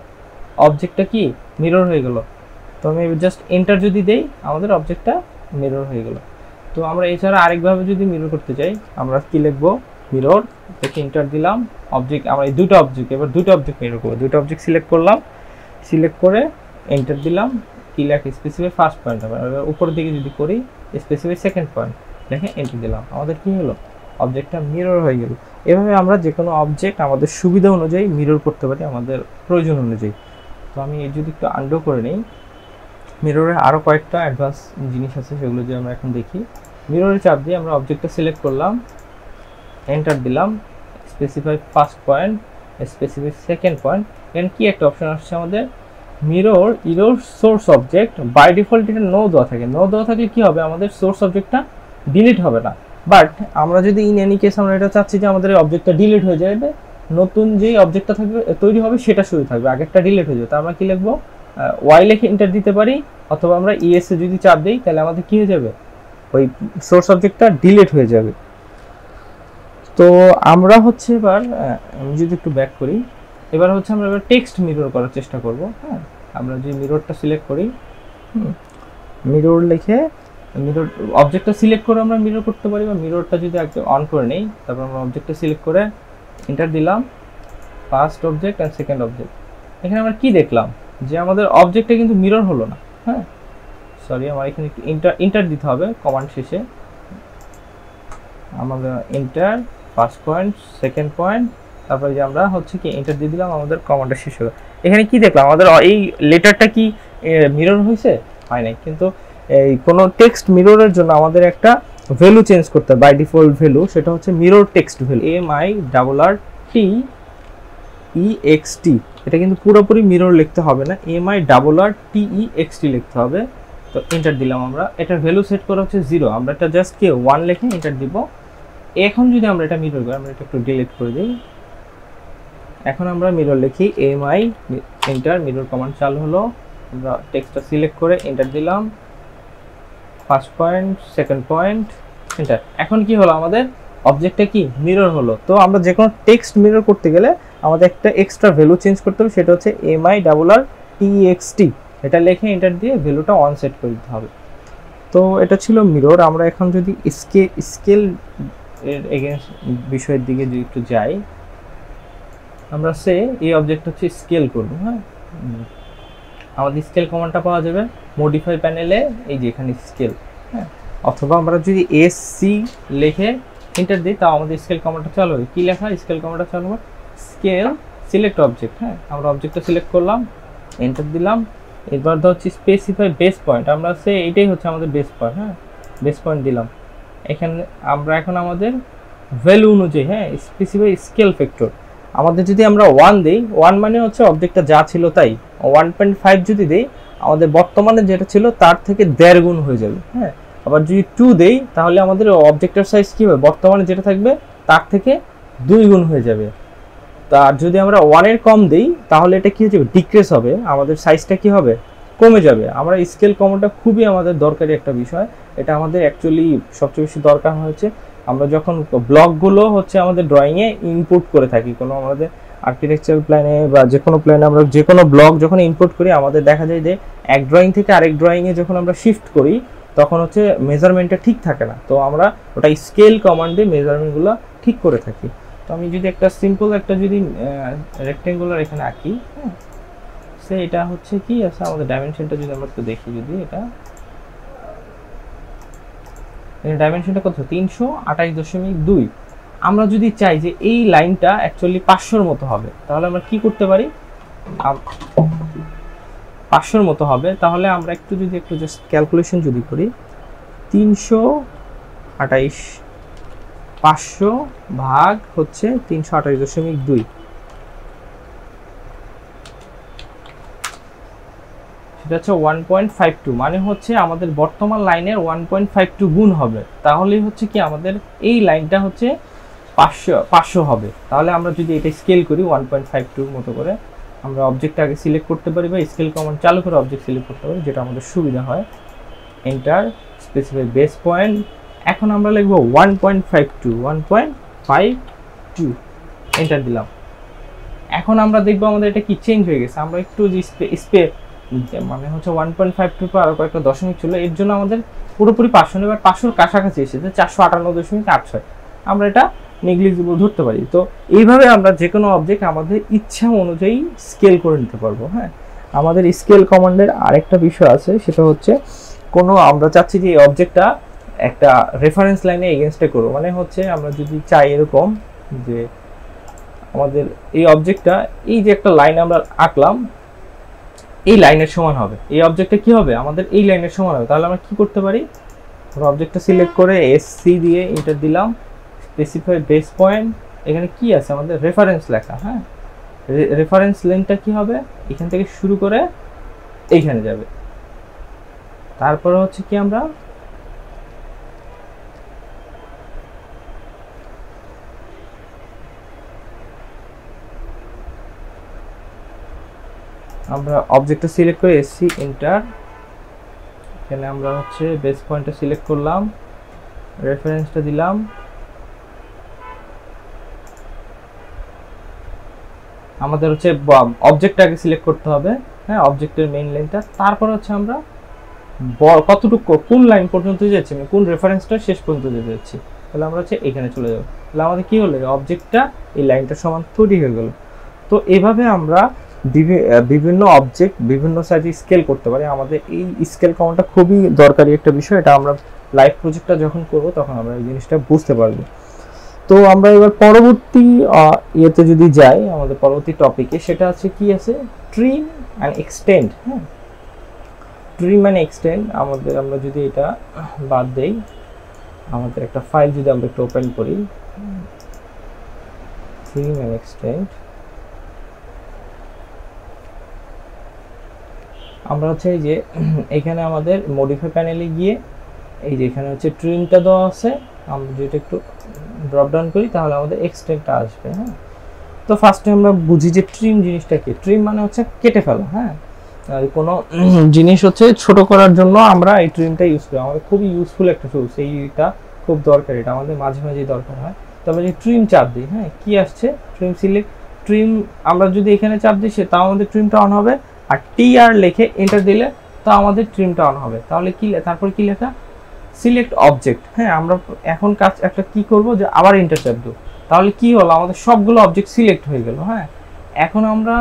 অবজেক্টটা কি মিরর হয়ে গেল। তো আমি জাস্ট এন্টার যদি দেই আমাদের অবজেক্টটা মিরর হয়ে গেল। তো আমরা এছাড়া আরেকভাবে যদি মিরর করতে চাই, আমরা কি লিখবো, মিরর থেকে এন্টার দিলাম, অবজেক্ট, আমরা এই দুটো অবজেক্ট, এবার দুটো অবজেক্ট মিরর করবো, দুটো অবজেক্ট সিলেক্ট করলাম, সিলেক্ট করে এন্টার দিলাম, কি লেখে স্পেসিফাই ফার্স্ট পয়েন্ট হবে, এবার উপরের দিকে যদি করি স্পেসিফাই সেকেন্ড পয়েন্ট দেখে এন্টার দিলাম, আমাদের কি হলো, অবজেক্টটা মিরর হয়ে গেল। এভাবে আমরা যে কোনো অবজেক্ট আমাদের সুবিধা অনুযায়ী মিরর করতে পারি, আমাদের প্রয়োজন অনুযায়ী। তো আমি এই যদি একটু আন্ডু করে নিই, মিররে আরও কয়েকটা অ্যাডভান্স জিনিস আছে, সেগুলো যদি আমরা এখন দেখি। মিররে চাপ দিয়ে আমরা অবজেক্টটা সিলেক্ট করলাম, এন্টার দিলাম, specify first point, specify second point. এখানে কি একটা অপশন আসছে আমাদের, mirror erase source object, by default এটা নো দেওয়া থাকে, নো দেওয়া থাকলে কি হবে, আমাদের সোর্স অবজেক্টটা ডিলিট হবে না। বাট আমরা যদি ইন এনি কেস আমরা এটা চাচ্ছি যে আমাদের এই অবজেক্টটা ডিলিট হয়ে যাবে, নতুন যেই অবজেক্টটা থাকবে তৈরি হবে সেটা শুরু থাকবে, আগেরটা ডিলিট হয়ে যাবে। তো আমরা কি লিখবো, ওয়াই লিখে এন্টার দিতে পারি, অথবা আমরা ইএস এ যদি চাপ দিই তাহলে আমাদের কি হয়ে যাবে, ওই সোর্স অবজেক্টটা ডিলিট হয়ে যাবে। তো আমরা হচ্ছে এবার আমি যদি একটু ব্যাক করি, এবার হচ্ছে আমরা এবার টেক্সট মিরর করার চেষ্টা করব। হ্যাঁ, আমরা যে মিররটা সিলেক্ট করি, মিরর লিখে মিরর অবজেক্টটা সিলেক্ট করে আমরা মিরর করতে পারি, বা মিররটা যদি একদম অন করে নেই, তারপর আমরা অবজেক্টটা সিলেক্ট করে এন্টার দিলাম, first object and second object. এখানে আমরা কি দেখলাম, যে আমাদের অবজেক্টটা কিন্তু মিরর হলো না। হ্যাঁ, সরি, আমার এখানে এন্টার দিতে হবে কমান্ড শেষে, আমাদের enter first point second point, তারপরে যে আমরা হচ্ছে কি এন্টার দিয়ে দিলাম, আমাদের কমান্ডটা শেষ হলো। এখানে কি দেখলাম, আমাদের এই লেটারটা কি মিরর হয়েছে, হয় নাই। কিন্তু এই কোনো টেক্সট মিররের জন্য আমাদের একটা ভ্যালু চেঞ্জ করতে হবে, বাই ডিফল্ট ভ্যালু, সেটা হচ্ছে মিরর টেক্সট ভ্যালু, MIRRTEXT। এটা কিন্তু পুরোপুরি মিরর লিখতে হবে না, MIRRTEXT লিখতে হবে। তো এন্টার দিলাম আমরা, এটার ভ্যালু সেট করা হচ্ছে 0, আমরা এটা জাস্ট কি 1 লিখে এন্টার দিব। এখন যদি আমরা এটা মিরর করি, আমরা এটা একটু ডিলিট করে দিই। এখন আমরা মিরর লিখি, MI এন্টার, মিরর কমান্ড চালু হলো, আমরা টেক্সটটা সিলেক্ট করে এন্টার দিলাম, first point second point enter. এখন কি হলো, আমাদের অবজেক্টটা কি মিরর হলো। তো আমরা যে কোনো টেক্সট মিরর করতে গেলে আমাদের একটা এক্সট্রা ভ্যালু চেঞ্জ করতে হবে, সেটা হচ্ছে MIRRTEXT। এটা লিখে এন্টার দিয়ে ভ্যালুটা অন সেট করে দিতে হবে। তো এটা ছিল মিরর। আমরা এখন যদি স্কেল এর এগেইনস্ট বিষয়ের দিকে যদি একটু যাই, আমরা এই অবজেক্ট হচ্ছে স্কেল করব। হ্যাঁ, আমাদের স্কেল কমান্ডটা পাওয়া যাবে মডিফাই প্যানেলে, এই যে এখানে স্কেল। হ্যাঁ, অথবা আমরা যদি SC লিখে এন্টার দিই, তাও আমাদের স্কেল কমান্ডটা চালু হবে। কি লেখা, স্কেল কমান্ডটা চালু হবে, স্কেল সিলেক্ট অবজেক্ট। হ্যাঁ, আমরা অবজেক্টটা সিলেক্ট করলাম, এন্টার দিলাম। এবার হচ্ছে স্পেসিফাই বেস পয়েন্ট, আমরা এইটাই হচ্ছে আমাদের বেস পয়েন্ট। হ্যাঁ, বেস পয়েন্ট দিলাম। এখানে আমরা এখন আমাদের ভ্যালু অনুযায়ী, হ্যাঁ, স্পেসিফাই স্কেল ফ্যাক্টর, আমাদের যদি আমরা 1 দেই, 1 মানে হচ্ছে অবজেক্টটা যা ছিল তাই। 1.5 যদি দেই, আমাদের বর্তমানে যেটা ছিল তার থেকে 1.5 গুণ হয়ে যাবে। হ্যাঁ, আবার যদি 2 দেই, তাহলে আমাদের অবজেক্টের সাইজ কি হবে, বর্তমানে যেটা থাকবে তার থেকে 2 গুণ হয়ে যাবে। তার যদি আমরা 1 এর কম দেই, তাহলে এটা কি হয়ে যাবে, ডিক্রিজ হবে, আমাদের সাইজটা কি হবে, কমে যাবে। আমরা স্কেল কমান্ডটা খুবই আমাদের দরকারি একটা বিষয়, এটা আমাদের অ্যাকচুয়ালি সবচেয়ে বেশি দরকার হচ্ছে আমরা যখন ব্লকগুলো হচ্ছে আমাদের ড্রয়িংয়ে ইনপুট করে থাকি, কোনো আমাদের আর্কিটেকচারাল প্ল্যানে বা যে কোনো প্ল্যানে আমরা যে কোনো ব্লক যখন ইনপুট করি, আমাদের দেখা যায় যে এক ড্রয়িং থেকে আরেক ড্রয়িংয়ে যখন আমরা শিফট করি, তখন হচ্ছে মেজারমেন্টটা ঠিক থাকে না। তো আমরা ওটা স্কেল কমান্ড দিয়ে মেজারমেন্টগুলো ঠিক করে থাকি। তো আমি যদি একটা সিম্পল একটা যদি রেক্টেঙ্গুলার এখানে আঁকি, হ্যাঁ, এটা হচ্ছে কি আছে, আমাদের ডাইমেনশনটা যদি আমরা একটু দেখি, যদি এটা ডাইমেনশনটা কত, 328.2। আমরা যদি চাই যে এই লাইনটা অ্যাকচুয়ালি 500-র মতো হবে, তাহলে আমরা কি করতে পারি, 500-র মতো হবে, তাহলে আমরা একটু জাস্ট ক্যালকুলেশন যদি করি, 328 500 ভাগ হচ্ছে 328.2, সেটা হচ্ছে 1.52, মানে হচ্ছে আমাদের বর্তমান লাইনের 1.52 গুণ হবে। তাহলেই হচ্ছে কি আমাদের এই লাইনটা হচ্ছে 500 হবে। তাহলে আমরা যদি এটা স্কেল করি 1.52 মতো করে, আমরা অবজেক্ট আগে সিলেক্ট করতে পারি বা স্কেল কমান্ড চালু করে অবজেক্ট সিলেক্ট করতে পারি, যেটা আমাদের সুবিধা হয়। Enter, specify base point. এখন আমরা লিখব 1.52 এন্টার দিলাম। এখন আমরা দেখবো আমাদের এটা কি চেঞ্জ হয়ে গেছে। আমরা একটু মানে হচ্ছে 1.52 পর আরো কয়েকটা দশমিক ছিল, এর জন্য আমাদের পুরোপুরি 500 এবার 500-র কাছাকাছি এসেছে 458.86। আমরা এটা নেগলিজিবল ধরতে পারি। তো এইভাবে আমরা যে কোনো অবজেক্ট আমাদের ইচ্ছা অনুযায়ী স্কেল করে নিতে পারবো। হ্যাঁ, আমাদের স্কেল কমান্ডের আরেকটা বিষয় আছে, সেটা হচ্ছে কোনো আমরা চাচ্ছি যে এই অবজেক্টটা একটা রেফারেন্স লাইনে এগেনস্টে করবো, মানে হচ্ছে আমরা যদি চাই এরকম যে আমাদের এই অবজেক্টটা, এই যে একটা লাইন আমরা আঁকলাম, এই লাইনের সমান হবে, এই অবজেক্টটা কি হবে আমাদের এই লাইনের সমান হবে, তাহলে আমরা কি করতে পারি, অবজেক্টটা সিলেক্ট করে এসসি দিয়ে এন্টার দিলাম, স্পেসিফাই বেস পয়েন্ট, এখানে কি আছে আমাদের রেফারেন্স লেখা। হ্যাঁ, রেফারেন্স লেনটা কি হবে, এখান থেকে শুরু করে এইখানে যাবে। তারপরে হচ্ছে কি আমরা অবজেক্টটা সিলেক্ট করে এসসি এন্টার, এখানে আমরা হচ্ছে বেস পয়েন্টটা সিলেক্ট করলাম, রেফারেন্সটা দিলাম, আমাদের হচ্ছে অবজেক্টটাকে সিলেক্ট করতে হবে। হ্যাঁ, অবজেক্টের মেইন লাইনটা, তারপর হচ্ছে আমরা কতটুকু কোন লাইন পর্যন্ত যাচ্ছি, মানে কোন রেফারেন্সটা শেষ পর্যন্ত যেতে যাচ্ছি, তাহলে আমরা হচ্ছে এখানে চলে যাব। তাহলে আমাদের কি হলো, অবজেক্টটা এই লাইনটার সমান তৈরি হয়ে গেল। তো এইভাবে আমরা বিভিন্ন অবজেক্ট বিভিন্ন সাইজে স্কেল করতে পারি। আমাদের এই স্কেল কমান্ডটা খুবই দরকারি একটা বিষয়, এটা আমরা লাইভ প্রজেক্টটা যখন করব তখন আমরা এই জিনিসটা বুঝতে পারবো। তো আমরা এবার পরবর্তী ইয়েতে যদি যাই, আমাদের পরবর্তী টপিকে, সেটা আছে কি আছে, ট্রিম অ্যান্ড এক্সটেন্ড। হ্যাঁ, ট্রিম অ্যান্ড এক্সটেন্ড আমাদের, আমরা যদি এটা বাদ দেই, আমাদের একটা ফাইল যদি আমরা একটু ওপেন করি, ট্রিম অ্যান্ড এক্সটেন্ড, আমরা হচ্ছে এই যে এখানে আমাদের মডিফাই প্যানেলে গিয়ে এই যে এখানে হচ্ছে ট্রিমটা দেওয়া আছে, আমরা যদি একটু ড্রপ ডাউন করি তাহলে আমাদের এক্সটেন্ডটা আসবে। হ্যাঁ, তো ফার্স্টে আমরা বুঝি যে ট্রিম জিনিসটা কি। ট্রিম মানে হচ্ছে কেটে ফেলা। হ্যাঁ, কোনো জিনিস হচ্ছে ছোট করার জন্য আমরা এই ট্রিমটা ইউজ করি, আমাদের খুবই ইউজফুল একটা টুলস, এইটা খুব দরকার, এটা আমাদের মাঝে মাঝেই দরকার হয়। তবে যে ট্রিম চাপ দিই, হ্যাঁ, কি আসছে, ট্রিম সিলেক্ট, ট্রিম আমরা যদি এখানে চাপ দিই তাও আমাদের ট্রিমটা অন হবে, আর টিআর লিখে এন্টার দিলে তো আমাদের ট্রিমটা অন হবে। তাহলে কি, তারপর কি লেখা, সিলেক্ট অবজেক্ট। হ্যাঁ, আমরা এখন কাজ একটা কি করব, যে আবার এন্টার চাপ দেব, তাহলে কি হলো, আমাদের সবগুলো অবজেক্ট সিলেক্ট হয়ে গেল। হ্যাঁ, এখন আমরা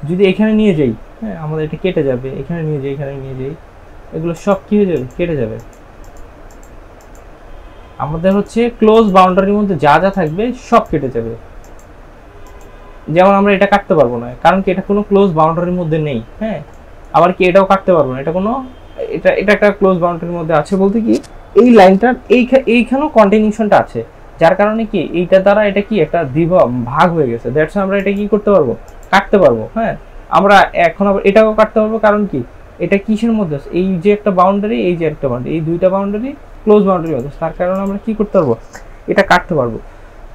যদি এখানে নিয়ে যাই, হ্যাঁ, আমাদের এটা কেটে যাবে, এখানে নিয়ে যাই, এখানে নিয়ে যাই, এগুলো সব কি হয়ে যাবে, কেটে যাবে। আমাদের হচ্ছে ক্লোজ বাউন্ডারির মধ্যে যা যা থাকবে সব কেটে যাবে। যেমন আমরা এটা কাটতে পারবো না, কারণ কি এটা কোনো ক্লোজ বাউন্ডারির মধ্যে নেই। হ্যাঁ, আবার কি এটাও কাটতে পারবো না, এটা কোনো এটা একটা ক্লোজ বাউন্ডারির মধ্যে আছে, বলতে কি এই লাইনটার এইখানেও কন্টিনিউশনটা আছে, যার কারণে কি এইটা দ্বারা এটা কি একটা ভাগ হয়ে গেছে, দ্যাটস আমরা এটা কি করতে পারবো, কাটতে পারবো। হ্যাঁ, আমরা এখন আবার এটাও কাটতে পারবো, কারণ কি এটা কিসের মধ্যে আছে, এই যে একটা বাউন্ডারি, এই যে একটা বাউন্ডারি, এই দুইটা বাউন্ডারি ক্লোজ বাউন্ডারির মধ্যে, তার কারণে আমরা কি করতে পারবো, এটা কাটতে পারবো।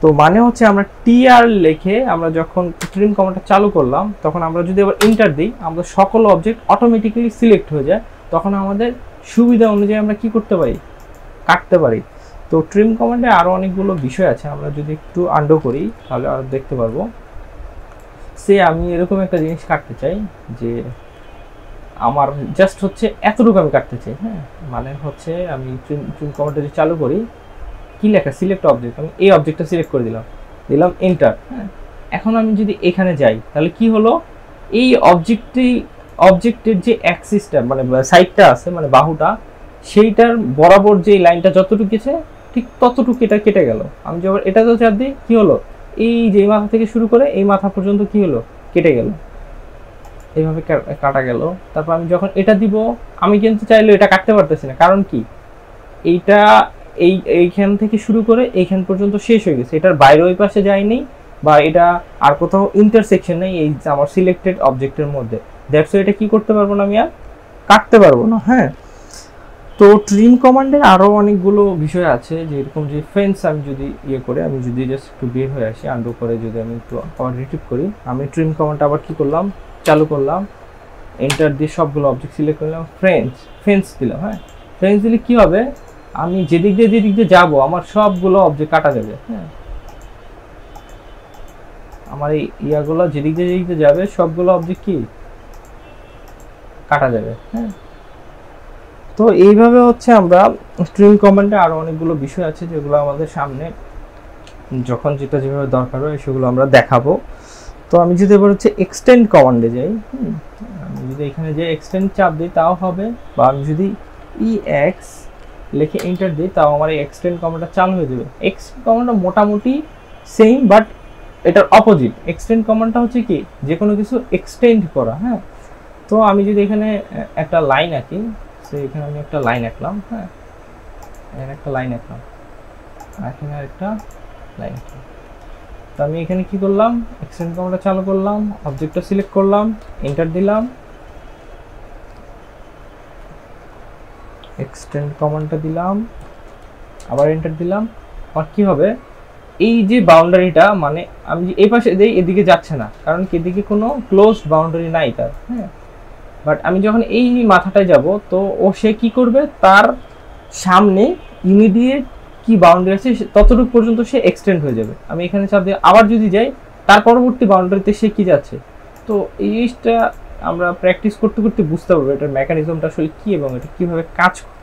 তো মানে হচ্ছে আমরা টিআর লিখে আমরা যখন ট্রিম কমান্ডটা চালু করলাম, তখন আমরা যদি আবার এন্টার দিই, আমাদের সকল অবজেক্ট অটোমেটিক্যালি সিলেক্ট হয়ে যায়, তখন আমাদের সুবিধা অনুযায়ী আমরা কি করতে পারি, কাটতে পারি। তো ট্রিম কমান্ডে আরও অনেকগুলো বিষয় আছে, আমরা যদি একটু আন্ডো করি তাহলে আর দেখতে পারবো। সে আমি এরকম একটা জিনিস কাটতে চাই, যে আমার জাস্ট হচ্ছে এতটুকু আমি কাটতে চাই। হ্যাঁ, মানে হচ্ছে আমি ট্রিম কমান্ডটা যদি চালু করি, কি লেখা, সিলেক্ট অবজেক্ট, আমি এই অবজেক্টটা সিলেক্ট করে দিলাম এন্টার। হ্যাঁ, এখন আমি যদি এখানে যাই তাহলে কি হলো, এই অবজেক্টের যে অ্যাক্সিসটা মানে সাইডটা আছে, মানে বাহুটা, সেইটার বরাবর যে লাইনটা যতটুকু গেছে ঠিক ততটুকু এটা কেটে গেল। আমি যখন এটা তো চাপ দিই, কি হলো, এই যে মাথা থেকে শুরু করে এই মাথা পর্যন্ত কি হলো, কেটে গেল, এইভাবে কাটা গেল। তারপর আমি যখন এটা দিব, আমি কিন্তু চাইলে এটা কাটতে পারতেছি না, কারণ কি এইটা এইখান থেকে শুরু করে এইখান পর্যন্ত শেষ হয়ে গেছে, এটার বাইরে ওই পাশে যায়নি, বা এটা আর কোথাও ইন্টারসেকশন নেই এই আমার সিলেক্টেড অবজেক্টের মধ্যে, দ্যাটস এটা কি করতে পারবো না, আমি আর কাটতে পারবো না। হ্যাঁ, তো ট্রিম কমান্ডের আরও অনেকগুলো বিষয় আছে, যেরকম যে ফেন্স, আমি যদি ইয়ে করে, আমি যদি জাস্ট একটু বের হয়ে আসি, আন্ডু করে যদি আমি একটু আবার রিট্রিভ করি, আমি ট্রিম কমান্ডটা আবার কি করলাম, চালু করলাম, এন্টার দিয়ে সবগুলো অবজেক্ট সিলেক্ট করলাম, ফেন্স দিলাম। হ্যাঁ, ফেন্স দিলে কি হবে, আমি যেদিক দিয়ে যাবো আমার সবগুলো অবজেক্ট কাটা যাবে। হ্যাঁ, আমার এই ইয়াগুলো যেদিক দিয়ে যাবে সবগুলো অবজেক্ট কি কাটা যাবে। হ্যাঁ, তো এইভাবে হচ্ছে আমরা ট্রিম কমান্ডে আরো অনেকগুলো বিষয় আছে যেগুলো আমাদের সামনে যখন যেটা যেভাবে দরকার হয় সেগুলো আমরা দেখাবো। তো আমি যদি এবার হচ্ছে এক্সটেন্ড কমান্ডে যাই, আমি যদি এখানে যে এক্সটেন্ড চাপ দিই তাও হবে, বা আমি যদি EX লিখে এন্টার দিই তাও আমার এই এক্সটেন্ড কমান্ডটা চালু হয়ে যাবে। এক্সটেন্ড কমান্ডটা মোটামুটি সেম, বাট এটার অপোজিট। এক্সটেন্ড কমান্ডটা হচ্ছে কি, যে কোনো কিছু এক্সটেন্ড করা। হ্যাঁ, তো আমি যদি এখানে একটা লাইন আঁকি, তো এখানে আমি একটা লাইন আঁকলাম। হ্যাঁ, এখানে একটা লাইন আঁকলাম, এখানে আরেকটা লাইন আঁকলাম। তো আমি এখানে কি করলাম, এক্সটেন্ড কমান্ডটা চালু করলাম, অবজেক্টটা সিলেক্ট করলাম, এন্টার দিলাম, এক্সটেন্ড কমান্ডটা দিলাম, আবার এন্টার দিলাম। আর কি হবে, এই যে বাউন্ডারিটা, মানে আমি এই পাশে দেই এদিকে যাচ্ছে না, কারণ কি এদিকে কোনো ক্লোজড বাউন্ডারি নাই তার। হ্যাঁ, বাট আমি যখন এই মাথাটায় যাব, তো ও সে কি করবে, তার সামনে ইমিডিয়েট কি বাউন্ডারি আছে ততটুকু পর্যন্ত সে এক্সটেন্ড হয়ে যাবে। আমি এখানে চাপ দিয়ে আবার যদি যাই, তার পরবর্তী বাউন্ডারিতে সে কি যাচ্ছে। তো এই জিনিসটা আমরা প্র্যাকটিস করতে করতে বুঝতে পারবো এটার মেকানিজমটা আসলে কি এবং এটা কিভাবে কাজ করে।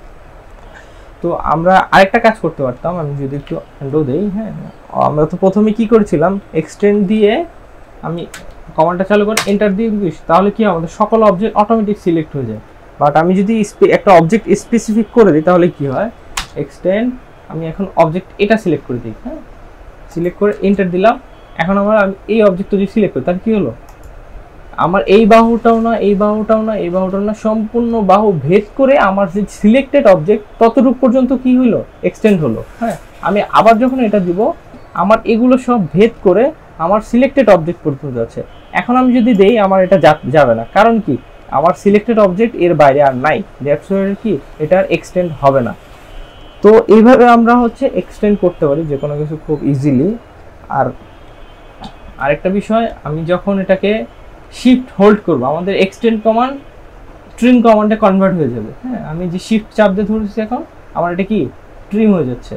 তো আমরা আরেকটা কাজ করতে পারতাম, আমি যদি একটু উইন্ডো দেই। হ্যাঁ, আমরা তো প্রথমে কি করেছিলাম, এক্সটেন্ড দিয়ে আমি কমান্ডটা চালু করে এন্টার দিয়ে দিস, তাহলে কি আমাদের সকল অবজেক্ট অটোমেটিক সিলেক্ট হয়ে যায়। বাট আমি যদি একটা অবজেক্ট স্পেসিফিক করে দিই তাহলে কি হয়, এক্সটেন্ড, আমি এখন অবজেক্ট এটা সিলেক্ট করে দিই। হ্যাঁ, সিলেক্ট করে এন্টার দিলাম। এখন আমি এই অবজেক্টটা যদি সিলেক্ট করি তাহলে কি হলো, আমার এই বাহুটাও না, এই বাহুটাও না, এই বাহুটাও না, সম্পূর্ণ বাহু ভেদ করে আমার যে সিলেক্টেড অবজেক্ট ততটুকু পর্যন্ত কি হলো, এক্সটেন্ড হলো। হ্যাঁ, আমি আবার যখন এটা দিব, আমার এগুলো সব ভেদ করে আমার সিলেক্টেড অবজেক্ট পর্যন্ত যাচ্ছে। এখন আমি যদি দেই, আমার এটা যাবে না, কারণ কি আমার সিলেক্টেড অবজেক্ট এর বাইরে আর নাই, দ্যাটস ওয়াই কি এটা এক্সটেন্ড হবে না। তো এইভাবে আমরা হচ্ছে এক্সটেন্ড করতে পারি যে কোনো কিছু খুব ইজিলি। আর আরেকটা বিষয়, আমি যখন এটাকে শিফট হোল্ড করব, আমাদের এক্সটেন্ড কমান্ড ট্রিম কমান্ডে কনভার্ট হয়ে যাবে। হ্যাঁ, আমি যে শিফট চাপ দিয়ে ধরেছি এখন, আমার এটা কি ট্রিম হয়ে যাচ্ছে।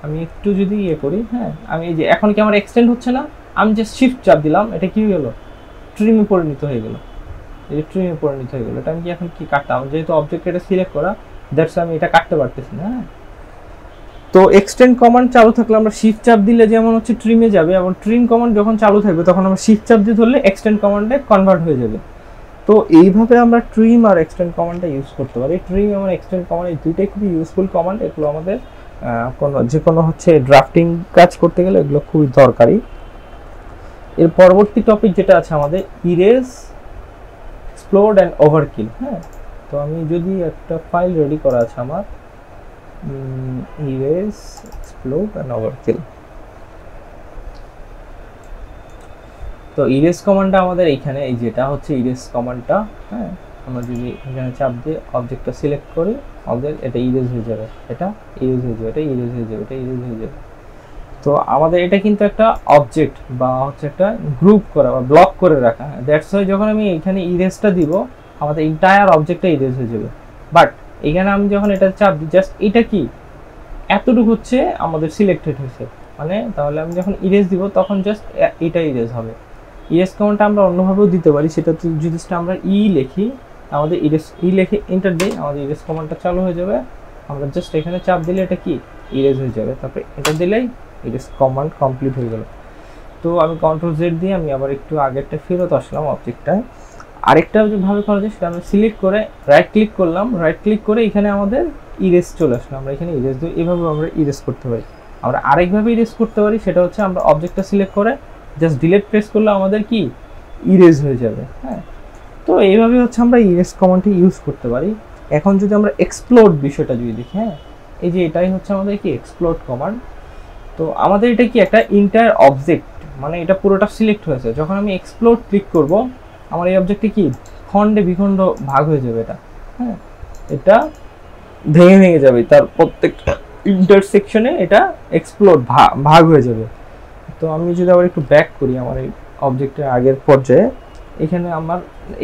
আমি একটু যদি ইয়ে করি, হ্যাঁ, আমি এই যে এখন কি আমার এক্সটেন্ড হচ্ছে না, আমি যে শিফট চাপ দিলাম এটা কি হয়ে গেল, ট্রিমে পরিণত হয়ে গেল। এই যে ট্রিমে পরিণত হয়ে গেল, এটা আমি কি এখন কি কাটতাম, যেহেতু অবজেক্ট এটা সিলেক্ট করা, দ্যাটস আমি এটা কাটতে পারতেছি না। হ্যাঁ, তো এক্সটেন্ড কমান্ড চালু থাকলে আমরা শিফট চাপ দিলে যেমন হচ্ছে ট্রিমে যাবে, এবং ট্রিম কমান্ড যখন চালু থাকবে তখন আমরা শিফট চাপ দিয়ে ধরলে এক্সটেন্ড কমান্ডে কনভার্ট হয়ে যাবে। তো এইভাবে আমরা ট্রিম আর এক্সটেন্ড কমান্ডটা ইউজ করতে পারি। ট্রিম এবং এক্সটেন্ড কমান্ড এই দুইটাই খুবই ইউজফুল কমান্ড। এগুলো আমাদের যে কোনো হচ্ছে ড্রাফটিং কাজ করতে গেলে এগুলো খুবই দরকারি। এর পরবর্তী টপিক যেটা আছে আমাদের, ইরেজ, এক্সপ্লোড অ্যান্ড ওভারকিল। হ্যাঁ, তো আমি যদি একটা ফাইল রেডি করা আছে আমার, ইরেজ, এক্সপ্লোড অ্যান্ড ওভারকিল। তো ইরেজ কমান্ডটা আমাদের এইখানে, এই যেটা হচ্ছে ইরেজ কমান্ডটা। হ্যাঁ, আমরা যদি এখানে চাপ দিয়ে অবজেক্টটা সিলেক্ট করি, অবজেক্ট এটা ইরেজ হয়ে যাবে, এটা ইরেজ হয়ে যাবে, এটা ইরেজ হয়ে যাবে, এটা ইরেজ হয়ে যাবে। তো আমাদের এটা কিন্তু একটা অবজেক্ট বা হচ্ছে একটা গ্রুপ করা বা ব্লক করে রাখা। দ্যাটস ওয়াই যখন আমি এখানে ইরেজটা দিব, আমাদের এন্টায়ার অবজেক্টটা ইরেজ হয়ে যাবে। বাট এখানে আমি যখন এটা চাপ দিই, জাস্ট এটা কি এতটুকু হচ্ছে আমাদের সিলেক্টেড হয়েছে, মানে তাহলে আমি যখন ইরেজ দিব তখন জাস্ট এটা ইরেজ হবে। ইরেজ কমান্ডটা আমরা অন্যভাবেও দিতে পারি, সেটা যদি আমরা লিখি, আমাদের ইরেজ লিখে এন্টার দিই, আমাদের ইরেজ কমান্ডটা চালু হয়ে যাবে। আমরা জাস্ট এখানে চাপ দিলে এটা কি ইরেজ হয়ে যাবে, তারপরে এন্টার দিলেই ইরেজ কমান্ড কমপ্লিট হয়ে গেল। তো আমি কন্ট্রোল জেড দিয়ে আমি আবার একটু আগেরটা ফেরত আসলাম অবজেক্টটায়। আরেকটা যেভাবে করা যায় সেটা আমি সিলেক্ট করে রাইট ক্লিক করলাম, রাইট ক্লিক করে এখানে আমাদের ইরেজ চলে আসলো, আমরা এখানে ইরেজ দিই। এভাবে আমরা ইরেজ করতে পারি। আমরা আরেকভাবে ইরেজ করতে পারি, সেটা হচ্ছে আমরা অবজেক্টটা সিলেক্ট করে জাস্ট ডিলিট প্রেস করলে আমাদের কি ইরেজ হয়ে যাবে। হ্যাঁ, তো এইভাবে হচ্ছে আমরা ইরেজ কমান্ডটি ইউজ করতে পারি। এখন যদি আমরা এক্সপ্লোড বিষয়টা যদি দেখি, হ্যাঁ, এই যে এটাই হচ্ছে আমাদের কি এক্সপ্লোড কমান্ড। তো আমাদের এটা কি একটা ইন্টায়ার অবজেক্ট, মানে এটা পুরোটা সিলেক্ট হয়েছে। যখন আমি এক্সপ্লোড ক্লিক করব, আমার এই অবজেক্টটি কি খণ্ডে বিখণ্ড ভাগ হয়ে যাবে এটা। হ্যাঁ, এটা ভেঙে ভেঙে যাবে, তার প্রত্যেকটা ইন্টারসেকশনে এটা এক্সপ্লোড ভাগ হয়ে যাবে। তো আমি যদি আবার একটু ব্যাক করি আমার এই অবজেক্টের আগের পর্যায়ে,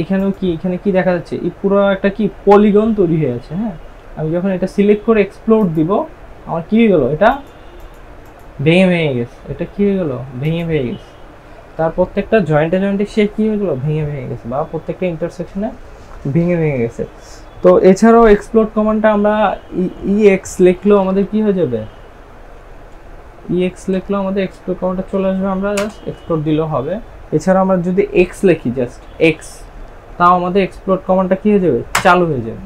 এখানেও কি এখানে কি দেখা যাচ্ছে, এই পুরো একটা কি পলিগন তৈরি হয়ে আছে। হ্যাঁ, আমি যখন এটা সিলেক্ট করে এক্সপ্লোড দিব, আমার কি হয়ে গেল, এটা ভেঙে ভেঙে গেছে। এটা কি হয়ে গেল, ভেঙে ভেঙে গেছে। তার প্রত্যেকটা জয়েন্টে সে কি হয়ে গেল, ভেঙে ভেঙে গেছে, বা প্রত্যেকটা ইন্টারসেকশনে ভেঙে ভেঙে গেছে। তো এছাড়াও এক্সপ্লোড কমান্ডটা আমরা ইএক্স লিখলেও আমাদের কি হয়ে যাবে, ইএক্স লিখলেও আমাদের এক্সপ্লোড কমান্ডটা চলে আসবে, আমরা জাস্ট এক্সপ্লোড দিলেও হবে। এছাড়া আমরা যদি এক্স লিখি, জাস্ট এক্স, তাও আমাদের এক্সপ্লোড কমান্ডটা কি হয়ে যাবে, চালু হয়ে যাবে।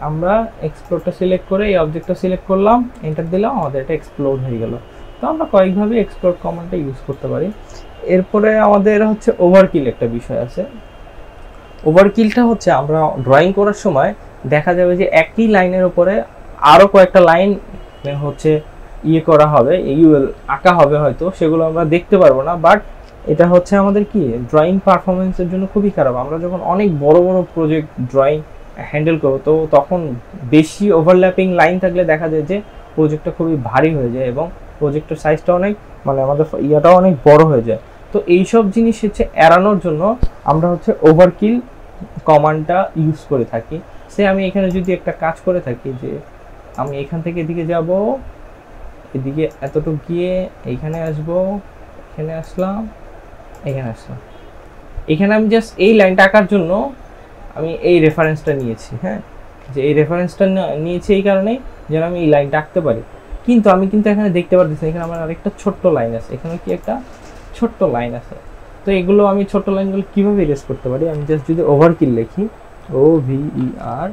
আমরা এক্সপ্লোডটা সিলেক্ট করে এই অবজেক্টটা সিলেক্ট করলাম, এন্টার দিলাম, আমাদের এটা এক্সপ্লোড হয়ে গেল। তো আমরা কয়েকভাবে এক্সপ্লোড কমান্ডটা ইউজ করতে পারি। এরপরে আমাদের হচ্ছে ওভারকিল একটা বিষয় আছে। ওভারকিলটা হচ্ছে আমরা ড্রয়িং করার সময় দেখা যাবে যে একই লাইনের উপরে আরও কয়েকটা লাইন হচ্ছে ইয়ে করা হবে, ইউএল আঁকা হবে, হয়তো সেগুলো আমরা দেখতে পারবো না। বাট এটা হচ্ছে আমাদের কি ড্রয়িং পারফরমেন্সের জন্য খুবই খারাপ। আমরা যখন অনেক বড় বড় প্রজেক্ট ড্রয়িং হ্যান্ডেল করবো, তো তখন বেশি ওভারল্যাপিং লাইন থাকলে দেখা যায় যে প্রজেক্টটা খুবই ভারী হয়ে যায় এবং প্রজেক্টের সাইজটা অনেক, মানে আমাদের ইয়াটাও অনেক বড় হয়ে যায়। তো এইসব জিনিস হচ্ছে এড়ানোর জন্য আমরা হচ্ছে ওভারকিল কমান্ডটা ইউজ করে থাকি। সে আমি এখানে যদি একটা কাজ করে থাকি যে আমি এখান থেকে এদিকে যাব, এদিকে এতটুকু গিয়ে এইখানে আসবো, এখানে আসলাম, এখানে আসলাম, এখানে আমি জাস্ট এই লাইনটা আঁকার জন্য আমি এই রেফারেন্সটা নিয়েছি। হ্যাঁ, যে এই রেফারেন্সটা নিয়েছি এই কারণেই যেন আমি এই লাইনটা আঁকতে পারি। কিন্তু আমি কিন্তু এখানে দেখতে পারতেছি এখানে আমার আরেকটা ছোট্ট লাইন আছে, এখানে কি একটা ছোট্ট লাইন আছে। তো এগুলো আমি ছোট্ট লাইনগুলো কীভাবে ইরেজ করতে পারি, আমি জাস্ট যদি ওভারকিল লিখি, OVER,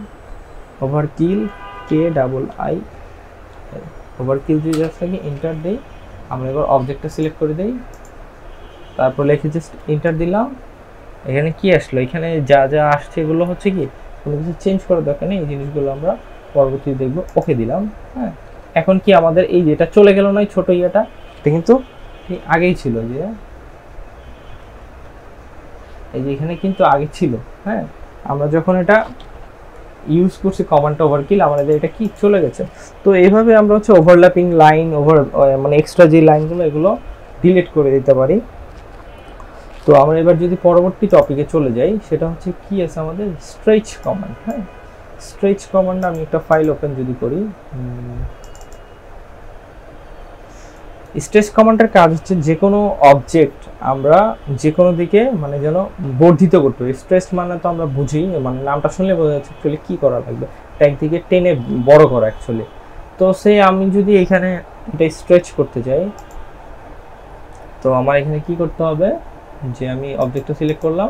ওভারকিল KII, ওভারকিল যদি জাস্ট লাগে এন্টার দিই, আমরা এবার অবজেক্টটা সিলেক্ট করে দিই, তারপর লিখে জাস্ট এন্টার দিলাম। এখানে কি আসলো, এখানে যা যা আসছে এগুলো হচ্ছে কি কোনো কিছু চেঞ্জ করার দরকার নেই, এই জিনিসগুলো আমরা পরবর্তীতে দেখবো। ওকে দিলাম। হ্যাঁ, এখন কি আমাদের এই যেটা চলে গেল না, ছোট ইয়েটা, এটা কিন্তু আগেই ছিল, যে এই যে এখানে কিন্তু আগে ছিল। হ্যাঁ, আমরা যখন এটা ইউজ করছি কমান্ডটা ওভারকিল, আমাদের এটা কি চলে গেছে। তো এইভাবে আমরা হচ্ছে ওভারল্যাপিং লাইন, মানে এক্সট্রা যে লাইনগুলো এগুলো ডিলিট করে দিতে পারি। তো আমরা এবার যদি পরবর্তী টপিকে চলে যাই, সেটা হচ্ছে কি আছে আমাদের স্ট্রেচ কমান্ড। হ্যাঁ, স্ট্রেচ কমান্ড আমি একটা ফাইল ওপেন যদি করি, স্ট্রেচ কমান্ডের কাজ হচ্ছে যে কোনো অবজেক্ট আমরা যে কোনো দিকে মানে যেন বর্ধিত করতে পারি। স্ট্রেচ মানে তো আমরা বুঝি, মানে নামটা শুনলে বোঝা যাচ্ছে অ্যাকচুয়ালি কী করা লাগবে, ট্যাগ থেকে টেনে বড় করা অ্যাকচুয়ালি। তো সে আমি যদি এখানে এটা স্ট্রেচ করতে চাই, তো আমার এখানে কি করতে হবে, যে আমি অবজেক্টটা সিলেক্ট করলাম,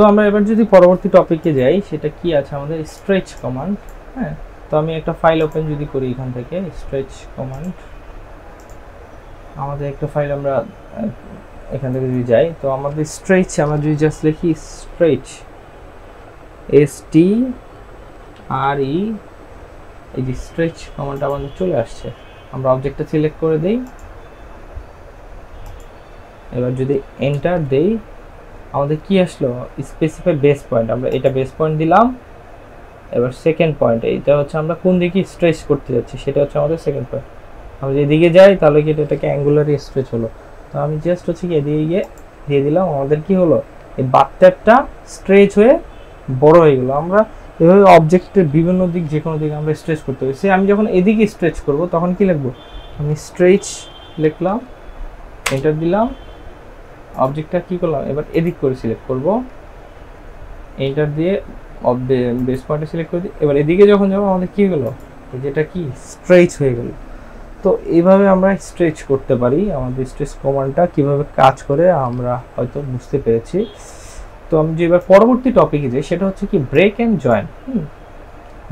তো আমরা এবার যদি পরবর্তী টপিকে যাই, সেটা কি আছে আমাদের স্ট্রেচ কমান্ড। হ্যাঁ, তো আমি একটা ফাইল ওপেন যদি করি এখান থেকে, স্ট্রেচ কমান্ড, আমাদের একটা ফাইল আমরা এখান থেকে যদি যাই, তো আমাদের স্ট্রেচ, আমরা যদি জাস্ট লিখি স্ট্রেচ, STRE, এই যে স্ট্রেচ কমান্ডটা আমাদের চলে আসছে। আমরা অবজেক্টটা সিলেক্ট করে দিই, এবার যদি এন্টার দেই, আমাদের কি আসলো, স্পেসিফাই বেস পয়েন্ট, আমরা এটা বেস পয়েন্ট দিলাম। এবার সেকেন্ড পয়েন্ট, এইটা হচ্ছে আমরা কোন দিকে স্ট্রেচ করতে যাচ্ছি, সেটা হচ্ছে আমাদের সেকেন্ড পয়েন্ট। আমরা যদি এদিকে যাই তাহলে কি এটাকে অ্যাঙ্গুলারি স্ট্রেচ হলো। তো আমি জাস্ট হচ্ছে কি এদিকে গিয়ে দিয়ে দিলাম, আমাদের কি হলো, এই বাথট্যাবটা স্ট্রেচ হয়ে বড় হয়ে গেলো। আমরা এভাবে অবজেক্টের বিভিন্ন দিক, যে কোনো দিকে আমরা স্ট্রেচ করতে পারি। সে আমি যখন এদিকে স্ট্রেচ করব তখন কি লিখবো, আমি স্ট্রেচ লিখলাম, এন্টার দিলাম, অবজেক্টটা কি করলাম, এবার এদিক করে সিলেক্ট করব, এন্টার দিয়ে বেস পয়েন্টে সিলেক্ট করে দিই। এবার এদিকে যখন যাবো আমাদের কি হলো, যেটা কি স্ট্রেচ হয়ে গেল। তো এইভাবে আমরা স্ট্রেচ করতে পারি। আমাদের স্ট্রেচ কমান্ডটা কিভাবে কাজ করে আমরা হয়তো বুঝতে পেরেছি। তো আমি যে এবার পরবর্তী টপিকে যাই, সেটা হচ্ছে কি break and join.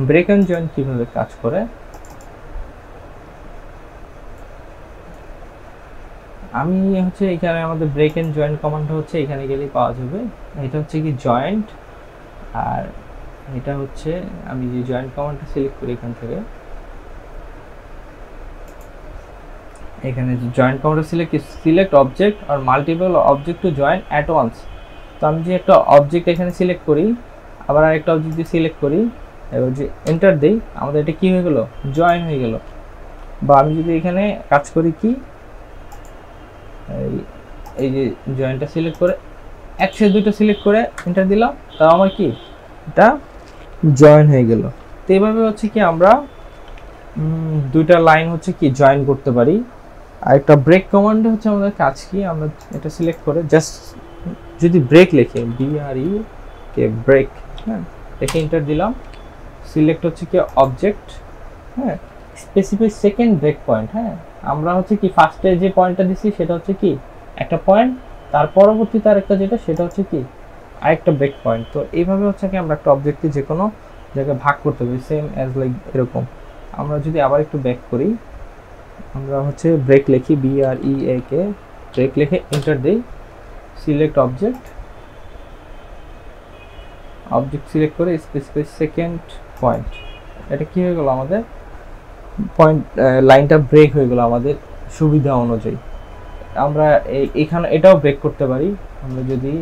Break and join কিভাবে কাজ করে, আমি হচ্ছে এখানে আমাদের ব্রেক অ্যান্ড জয়েন্ট কমান্ডটা হচ্ছে এখানে গেলেই পাওয়া যাবে। এটা হচ্ছে কি জয়েন্ট, আর এটা হচ্ছে আমি যে জয়েন্ট কমান্ডটা সিলেক্ট করি এখান থেকে, এখানে জয়েন্ট কমান্ডটা সিলেক্ট অবজেক্ট আর multiple object to join at once. তো আমি যে একটা অবজেক্ট এখানে সিলেক্ট করি আবার আরেকটা অবজেক্ট দিয়ে সিলেক্ট করি, এবার যে এন্টার দিই, আমাদের এটা কি হয়ে গেল, জয়েন হয়ে গেল। বা আমি যদি এখানে কাজ করি কি, এই যে জয়েন্টটা সিলেক্ট করে একসাথে দুটো সিলেক্ট করে এন্টার দিলাম, তাও আমার কি এটা জয়েন হয়ে গেল। তো এইভাবে হচ্ছে কি আমরা দুইটা লাইন হচ্ছে কি জয়েন করতে পারি। আর একটা ব্রেক কমান্ডে হচ্ছে আমাদের কাজ কি, আমরা এটা সিলেক্ট করে জাস্ট যদি ব্রেক লিখে BRE কে ব্রেক, হ্যাঁ দেখে এন্টার দিলাম, সিলেক্ট হচ্ছে কি অবজেক্ট, হ্যাঁ স্পেসিফাই সেকেন্ড ব্রেক পয়েন্ট। হ্যাঁ আমরা হচ্ছে কি ফার্স্টে যে পয়েন্টটা দিছি সেটা হচ্ছে কি একটা পয়েন্ট, তার পরবর্তীতে আরেকটা যেটা সেটা হচ্ছে কি আরেকটা ব্রেক পয়েন্ট। তো এইভাবে হচ্ছে কি আমরা একটা অবজেক্টকে যে কোনো জায়গায় ভাগ করতে পারি, সেম অ্যাজ লাইক এরকম। আমরা যদি আবার একটু ব্যাক করি, আমরা হচ্ছে ব্রেক লিখি BREA কে ব্রেক লিখে এন্টার দিই, সিলেক্ট অবজেক্ট, অবজেক্ট সিলেক্ট করে স্পেসিফাই সেকেন্ড পয়েন্ট। এটা কি হয়ে গেল, আমাদের পয়েন্ট লাইনটা ব্রেক হয়ে গেল আমাদের সুবিধা অনুযায়ী। আমরা এখানে এটাও ব্রেক করতে পারি, আমরা যদি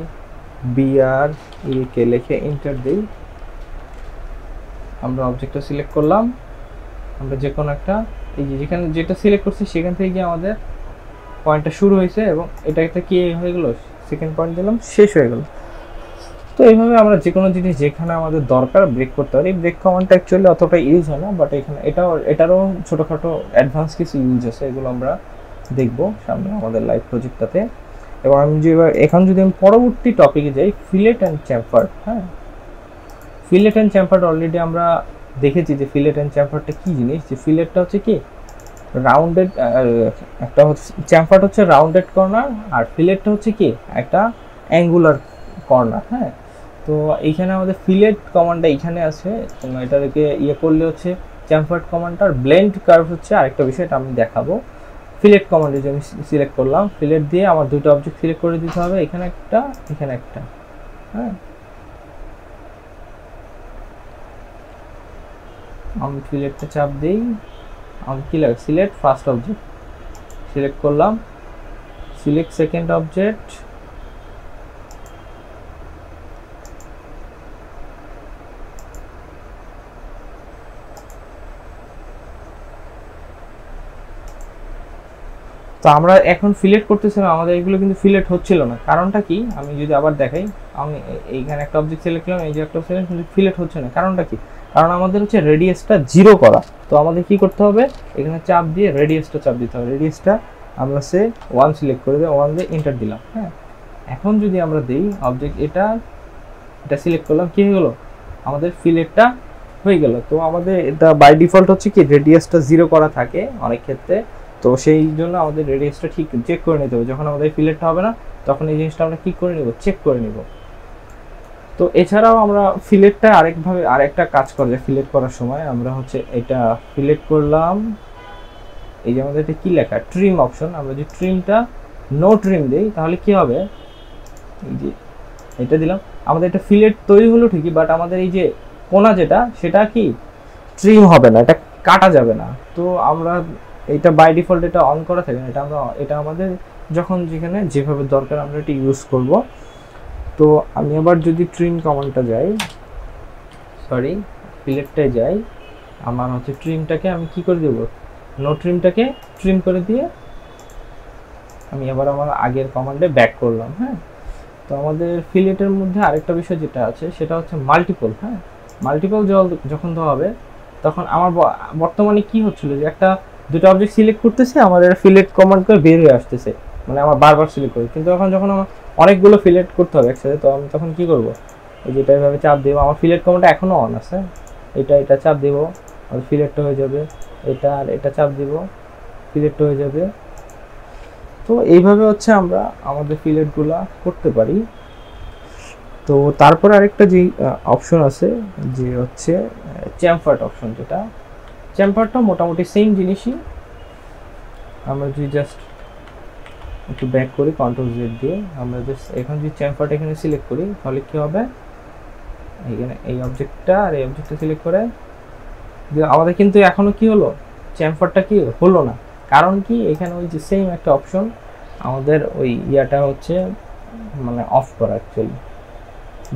BRE কে লিখে এন্টার দিই, আমরা অবজেক্টটা সিলেক্ট করলাম, আমরা যে কোনো একটা এই যে যেখানে যেটা সিলেক্ট করছি সেখান থেকে গিয়ে আমাদের পয়েন্টটা শুরু হয়েছে এবং এটা একটা কি হয়ে গেল, সেকেন্ড পয়েন্ট দিলাম, শেষ হয়ে গেল। তো এইভাবে আমরা যে কোনো জিনিস যেখানে আমাদের দরকার ব্রেক করতে পারি। ব্রেক কমান্ডটা অ্যাকচুয়ালি অতটা ইউজ হয় না, বাট এখানে এটারও ছোটোখাটো অ্যাডভান্স কিছু ইউজ আছে, এগুলো আমরা দেখব সামনে আমাদের লাইভ প্রজেক্টটাতে। এবং আমি যে এখন যদি আমি পরবর্তী টপিকে যাই, ফিলেট অ্যান্ড চ্যাম্পার। হ্যাঁ ফিলেট অ্যান্ড চ্যাম্পার অলরেডি আমরা দেখেছি যে ফিলেট অ্যান্ড চ্যাম্পারটা কী জিনিস। যে ফিলেটটা হচ্ছে কি রাউন্ডেড, একটা হচ্ছে চ্যাম্পার হচ্ছে রাউন্ডেড কর্নার, আর ফিলেটটা হচ্ছে কি একটা অ্যাঙ্গুলার কর্নার। হ্যাঁ তো এইখানে আমাদের ফিলেট কমান্ডটা এইখানে আছে, তোমরা এটাকে ইয়ে করলে হচ্ছে চ্যাম্পার কমান্ডটার ব্লেন্ড কার্ভ হচ্ছে আরেকটা বিষয়, এটা আমি দেখাবো। ফিলেট কমান্ডে যে আমি সিলেক্ট করলাম, ফিলেট দিয়ে আমার দুটো অবজেক্ট সিলেক্ট করে দিতে হবে, এখানে একটা এখানে একটা। হ্যাঁ আমি ফিলেটটা চাপ দিই, আমি কি লাগে সিলেক্ট ফার্স্ট অবজেক্ট সিলেক্ট করলাম, সিলেক্ট সেকেন্ড অবজেক্ট, তো আমরা এখন ফিলেট করতেছিলাম, আমাদের এগুলো কিন্তু ফিলেট হচ্ছিল না। কারণটা কি, আমি যদি আবার দেখাই, আমি এইখানে একটা অবজেক্ট সিলেক্ট করলাম, এই যে একটা সিলেক্ট, কিন্তু ফিলেট হচ্ছে না। কারণটা কি, কারণ আমাদের হচ্ছে রেডিয়াসটা 0 করা। তো আমাদের কি করতে হবে, এখানে চাপ দিয়ে রেডিয়াসটা চাপ দিতে হবে, রেডিয়াসটা আমরা 1 সিলেক্ট করে দিয়ে 1 দিয়ে এন্টার দিলাম। হ্যাঁ এখন যদি আমরা দিই অবজেক্ট এটা সিলেক্ট করলাম, কি হয়ে গেলো, আমাদের ফিলেটটা হয়ে গেল। তো আমাদের এটা বাই ডিফল্ট হচ্ছে কি রেডিয়াসটা 0 করা থাকে অনেক ক্ষেত্রে, তো সেই জন্য আমাদের রেডিয়াসটা ঠিক চেক করে নিতে হবে। যখন আমাদের ফিলেটটা হবে না তখন এই জিনিসটা আমরা কি করে নিব, চেক করে নিব। তো এছাড়াও আমরা ফিলেটটা আরেকভাবে আরেকটা কাজ করা যায়। ফিলেট করার সময় আমরা হচ্ছে এটা ফিলেট করলাম, এই যে আমাদের এটা কি লেখা ট্রিম অপশন, আমরা যদি ট্রিমটা নো ট্রিম দিই তাহলে কি হবে, এই যে এটা দিলাম, আমাদের এটা ফিলেট তৈরি হলো ঠিকই, বাট আমাদের এই যে কোনা যেটা সেটা কি ট্রিম হবে না, এটা কাটা যাবে না। তো আমরা এটা বাই ডিফল্ট এটা অন করা থাকে না, এটা আমাদের যখন যেখানে যেভাবে দরকার আমরা এটা ইউজ করব। তো আমি আবার যদি ট্রিম কমান্ডটা যাই, সরি ফিলেটটায় যাই, আমার হচ্ছে ট্রিমটাকে আমি কি করে দেবো, নো ট্রিমটাকে ট্রিম করে দিয়ে আমি আবার আমার আগের কমান্ডে ব্যাক করলাম। হ্যাঁ তো আমাদের ফিলেটের মধ্যে আরেকটা বিষয় যেটা আছে সেটা হচ্ছে মাল্টিপল। হ্যাঁ মাল্টিপল যখন দেওয়া হবে তখন আমার বর্তমানে কি হচ্ছিল যে একটা দুটো অবজেক্ট সিলেক্ট করতেছে, আমার এটা ফিলেট কমান্ড করে বের হয়ে আসতেছে, মানে আমার বারবার সিলেক্ট করি। কিন্তু এখন যখন আমার অনেকগুলো ফিলেট করতে হবে একসাথে, তো আমি তখন কি করব, এই যেটা এভাবে চাপ দেবো, আমার ফিলেট কমান্ডটা এখনও অন আছে, এটা চাপ দেবো, আর ফিলেটটা হয়ে যাবে, এটা আর এটা চাপ দিব, ফিলেটটা হয়ে যাবে। তো এইভাবে হচ্ছে আমরা আমাদের ফিলেটগুলা করতে পারি। তো তারপর আরেকটা যে অপশন আছে যে হচ্ছে চ্যাম্পার্ড অপশন, যেটা চ্যাম্পারটা মোটামুটি সেম জিনিসই। আমরা যদি জাস্ট একটু ব্যাক করি কন্ট্রোল জেড দিয়ে, আমরা জাস্ট এখন যদি চ্যাম্পারটা এখানে সিলেক্ট করি তাহলে কি হবে, এখানে এই অবজেক্টটা আর এই অবজেক্টটা সিলেক্ট করে আমাদের কিন্তু এখনো কি হলো, চ্যাম্পারটা কি হলো না। কারণ কি, এখানে ওই যে সেম একটা অপশন আমাদের ওই ইয়াটা হচ্ছে মানে অফ করা, অ্যাকচুয়ালি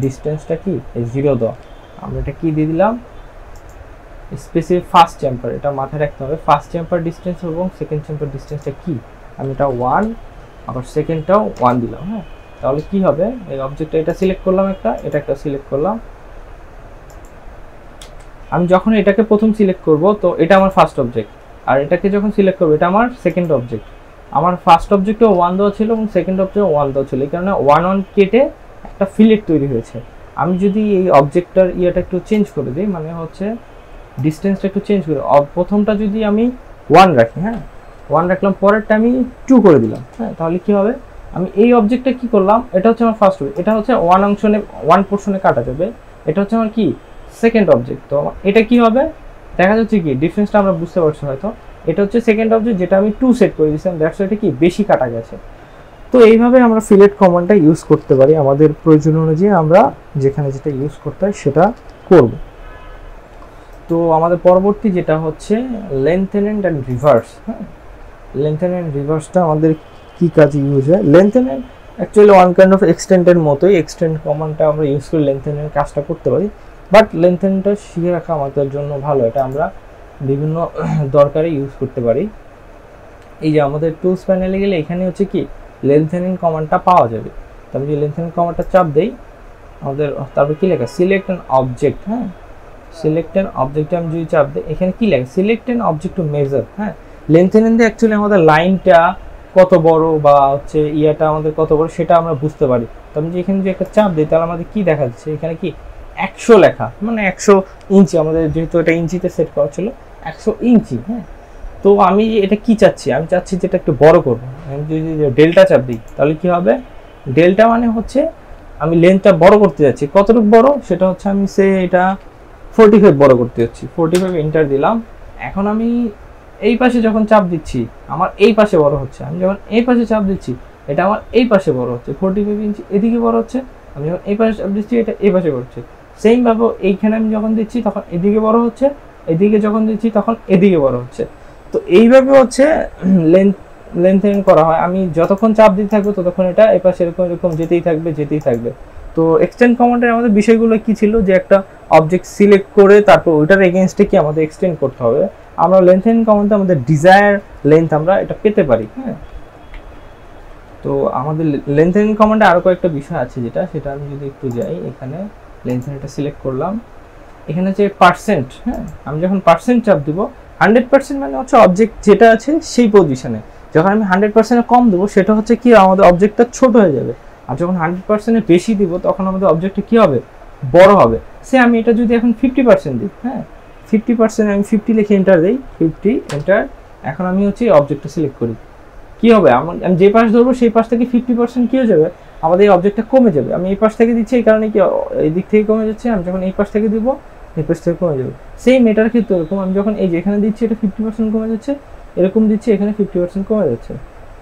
ডিস্টেন্সটা কি 0 দাও, আমরা এটা কি দিয়ে দিলাম স্পেসিফিক ফার্স্ট চ্যাম্পার, এটা মাথায় রাখতে হবে। ফার্স্ট চ্যাম্পার ডিস্টেন্স এবং সেকেন্ড চ্যাম্পার ডিস্টেন্সটা কি, আমি এটা 1 আবার সেকেন্ডটাও 1 দিলাম। হ্যাঁ, তাহলে কি হবে, এই অবজেক্টটা এটা সিলেক্ট করলাম, এটা একটা সিলেক্ট করলাম। আমি যখন এটাকে প্রথম সিলেক্ট করব তো এটা আমার ফার্স্ট অবজেক্ট, আর এটাকে যখন সিলেক্ট করব এটা আমার সেকেন্ড অবজেক্ট। আমার ফার্স্ট অবজেক্টেও 1 দেওয়া ছিল এবং সেকেন্ড অবজেক্টেও 1 দেওয়া ছিল, এই কারণে 1 1 কেটে একটা ফিলেট তৈরি হয়েছে। আমি যদি এই অবজেক্টটার ইয়েটা একটু চেঞ্জ করে দিই, মানে হচ্ছে ডিস্টেন্সটা একটু চেঞ্জ করে, প্রথমটা যদি আমি 1 রাখি, হ্যাঁ 1 রাখলাম, পরেরটা আমি 2 করে দিলাম, হ্যাঁ তাহলে কি হবে, আমি এই অবজেক্টটা কি করলাম, এটা হচ্ছে আমার ফার্স্ট অবজেক্ট, এটা হচ্ছে 1 অংশে 1 পোর্শনে কাটা যাবে, এটা হচ্ছে আমার কি সেকেন্ড অবজেক্ট। তো এটা কি হবে, দেখা যাচ্ছে কি ডিফারেন্সটা আমরা বুঝতে পারছি হয়তো, এটা হচ্ছে সেকেন্ড অবজেক্ট যেটা আমি 2 সেট করে দিয়েছিলাম, দ্যাটস এটা কি বেশি কাটা গেছে। তো এইভাবে আমরা ফিলেট কমান্ডটা ইউজ করতে পারি, আমাদের প্রয়োজন অনুযায়ী আমরা যেখানে যেটা ইউজ করতে হয় সেটা করব। তো আমাদের পরবর্তী যেটা হচ্ছে লেন্থেন অ্যান্ড রিভার্স। হ্যাঁ, লেন্থেন অ্যান্ড রিভার্সটা আমাদের কি কাজে ইউজ হয়, লেন্থেন অ্যাকচুয়ালি ওয়ান কাইন্ড অফ এক্সটেন্ডের মতোই, এক্সটেন্ড কমান্ডটা আমরা ইউজ করে লেন্থেনের কাজটা করতে পারি, বাট লেন্থেনটা শিখে রাখা আমাদের জন্য ভালো, এটা আমরা বিভিন্ন দরকারে ইউজ করতে পারি। এই যে আমাদের টুলস প্যানেলে গেলে এখানে হচ্ছে কি লেন্থেনিং কমান্ডটা পাওয়া যাবে। তো আমি যে লেন্থেনিং কমান্ডটা চাপ দেই, আমাদের তারপর কি লেখা সিলেক্ট অ্যান অবজেক্ট। হ্যাঁ, সিলেক্ট অ্যান অবজেক্টে আমি যদি চাপ দিই, এখানে কি লেখা select an object to measure. হ্যাঁ, লেন্থেনিং দিয়ে অ্যাকচুয়ালি আমাদের লাইনটা কত বড় বা হচ্ছে ইয়াটা আমাদের কত বড় সেটা আমরা বুঝতে পারি। তো আমি যে এখানে যে একটা চাপ দিই তাহলে আমাদের কি দেখা যাচ্ছে, এখানে কি 100 লেখা, মানে 100 ইঞ্চি, আমাদের যেহেতু এটা ইঞ্চিতে সেট করা ছিল 100 ইঞ্চি। হ্যাঁ, তো আমি এটা কি চাচ্ছি, আমি চাচ্ছি যেটা একটু বড় করবো, আমি যদি ডেল্টা চাপ দিই তাহলে কি হবে, ডেল্টা মানে হচ্ছে আমি লেন্থটা বড় করতে যাচ্ছি, কতটুকু বড় সেটা হচ্ছে আমি এটা 45 বড় করতে যাচ্ছি, 45 এন্টার দিলাম। এখন আমি এই পাশে যখন চাপ দিচ্ছি আমার এই পাশে বড় হচ্ছে, আমি যখন এই পাশে চাপ দিচ্ছি এটা আমার এই পাশে বড় হচ্ছে, 45 ইঞ্চি এদিকে বড় হচ্ছে, আমি যখন এই পাশে চাপ দিচ্ছি এটা এই পাশে বড় হচ্ছে। সেম ভাবে এইখানে আমি যখন দিচ্ছি তখন এদিকে বড় হচ্ছে, এদিকে যখন দিচ্ছি তখন এদিকে বড় হচ্ছে। তো এইভাবে হচ্ছে লেন্থেনিং করা হয়, আমি যতক্ষণ চাপ দিতে থাকবো ততক্ষণ এটা এই পাশে এরকম যেতেই থাকবে। তো এক্সটেন্ড কমান্ডের আমাদের বিষয়গুলো কি ছিল, যে একটা অবজেক্ট সিলেক্ট করে তারপর ওইটার এগেইনস্টে কি আমাদের এক্সটেন্ড করতে হবে, আমরা লেন্থেনিং কমান্ডে আমাদের ডিজায়ার লেন্থ আমরা এটা পেতে পারি। হ্যাঁ, তো আমাদের লেন্থেনিং কমান্ডে আরও কয়েকটা বিষয় আছে সেটা আমি যদি একটু যাই, এখানে লেন্থেনিংটা সিলেক্ট করলাম, এখানে যে পার্সেন্ট, হ্যাঁ আমি যখন পার্সেন্ট চাপ দিব 100% মানে হচ্ছে অবজেক্ট যেটা আছে সেই পজিশনে, যখন আমি 100% কম দেবো সেটা হচ্ছে কি আমাদের অবজেক্টটা ছোট হয়ে যাবে, আর যখন 100% বেশি দিব তখন আমাদের অবজেক্টটা কি হবে, বড় হবে। সে আমি এটা যদি এখন 50% দিই, হ্যাঁ 50% আমি 50 লিখে এন্টার দিই, 50 এন্টার। এখন আমি হচ্ছে অবজেক্টটা সিলেক্ট করি, কি হবে আমি যে পাশ ধরবো সেই পাশ থেকে 50% কি হয়ে যাবে, আমাদের এই অবজেক্টটা কমে যাবে। আমি এই পাশ থেকে দিচ্ছি এই কারণে কি এই দিক থেকে কমে যাচ্ছে, আমি যখন এই পাশ থেকে দিব এই পাশ থেকে কমে যাবে। সেম এটার ক্ষেত্রে এরকম, আমি যখন এই যে এখানে দিচ্ছি এটা 50% কমে যাচ্ছে, এরকম দিচ্ছি এখানে 50% কমে যাচ্ছে।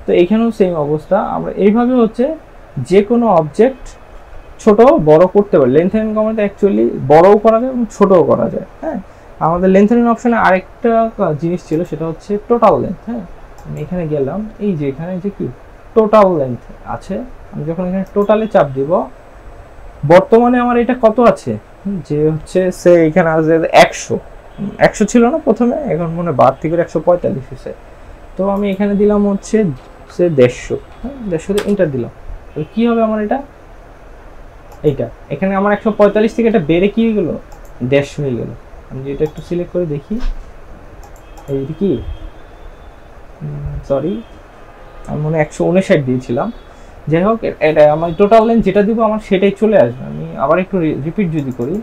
তো এখানেও সেম অবস্থা, আমরা এইভাবে হচ্ছে যে কোনো অবজেক্ট ছোট বড় করতে পারি। লেন্থেনিং কমান্ডে অ্যাকচুয়ালি বড়ও করা যায় এবং ছোটও করা যায়। হ্যাঁ, আমাদের লেন্থেনিং অপশনে আরেকটা জিনিস ছিল সেটা হচ্ছে টোটাল লেন্থ। হ্যাঁ, আমি এখানে গেলাম, এই যে এখানে যে কি টোটাল লেন্থ আছে, আমি যখন এখানে টোটালে চাপ দিব, বর্তমানে আমার এটা কত আছে, যে হচ্ছে সে এখানে আছে 100 ছিল না প্রথমে, এখন মনে বাড়তি করে 145 হয়েছে। তো আমি এখানে দিলাম হচ্ছে সে 150, হ্যাঁ 150 এন্টার দিলাম, তাহলে কি হবে আমার এইটা এখানে আমার 145 থেকে এটা বেড়ে কি হয়ে গেল 150 হয়ে গেল। আমি এটা একটু সিলেক্ট করে দেখি, এই কি সরি আমি মনে 159 দিয়েছিলাম, যাই হোক এটা আমার টোটাল লেন্থ যেটা দিব আমার সেটাই চলে আসবে। আমি আবার একটু রিপিট যদি করি,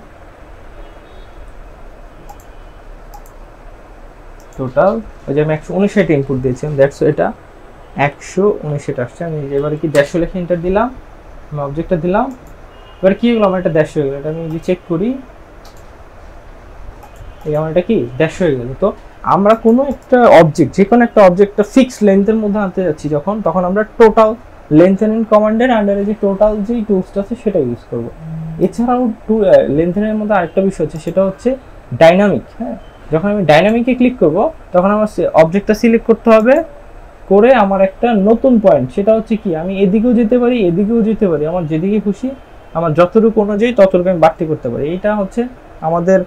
টোটাল ওই যে আমি 159 ইনপুট দিয়েছিলাম, দ্যাটস এটা 159 আসছে। আমি এবারে কি 150 লিখে এন্টার দিলাম, আমি অবজেক্টটা দিলাম, এবার কি হলো আমার এটা 150 হয়ে গেল। এটা আমি যদি চেক করি, এই আমার এটা কি 150 হয়ে গেল। তো আমরা কোনো একটা অবজেক্ট, যে কোনো একটা অবজেক্টটা ফিক্সড লেন্থের মধ্যে আনতে যাচ্ছি তখন আমরা টোটাল লেন্থেনিং কমান্ডের আন্ডারে যে টোটাল যে টুলসটা আছে সেটা ইউজ করব। এছাড়াও লেন্থেনের মধ্যে আরেকটা বিষয় আছে সেটা হচ্ছে ডাইনামিক। হ্যাঁ, যখন আমি ডাইনামিকে ক্লিক করব তখন আমার অবজেক্টটা সিলেক্ট করতে হবে, করে আমার একটা নতুন পয়েন্ট, সেটা হচ্ছে কি আমি এদিকেও যেতে পারি এদিকেও যেতে পারি, আমার যেদিকে খুশি আমার যতটুকু অনুযায়ী ততটুকু আমি বাড়তি করতে পারি। এইটা হচ্ছে আমাদের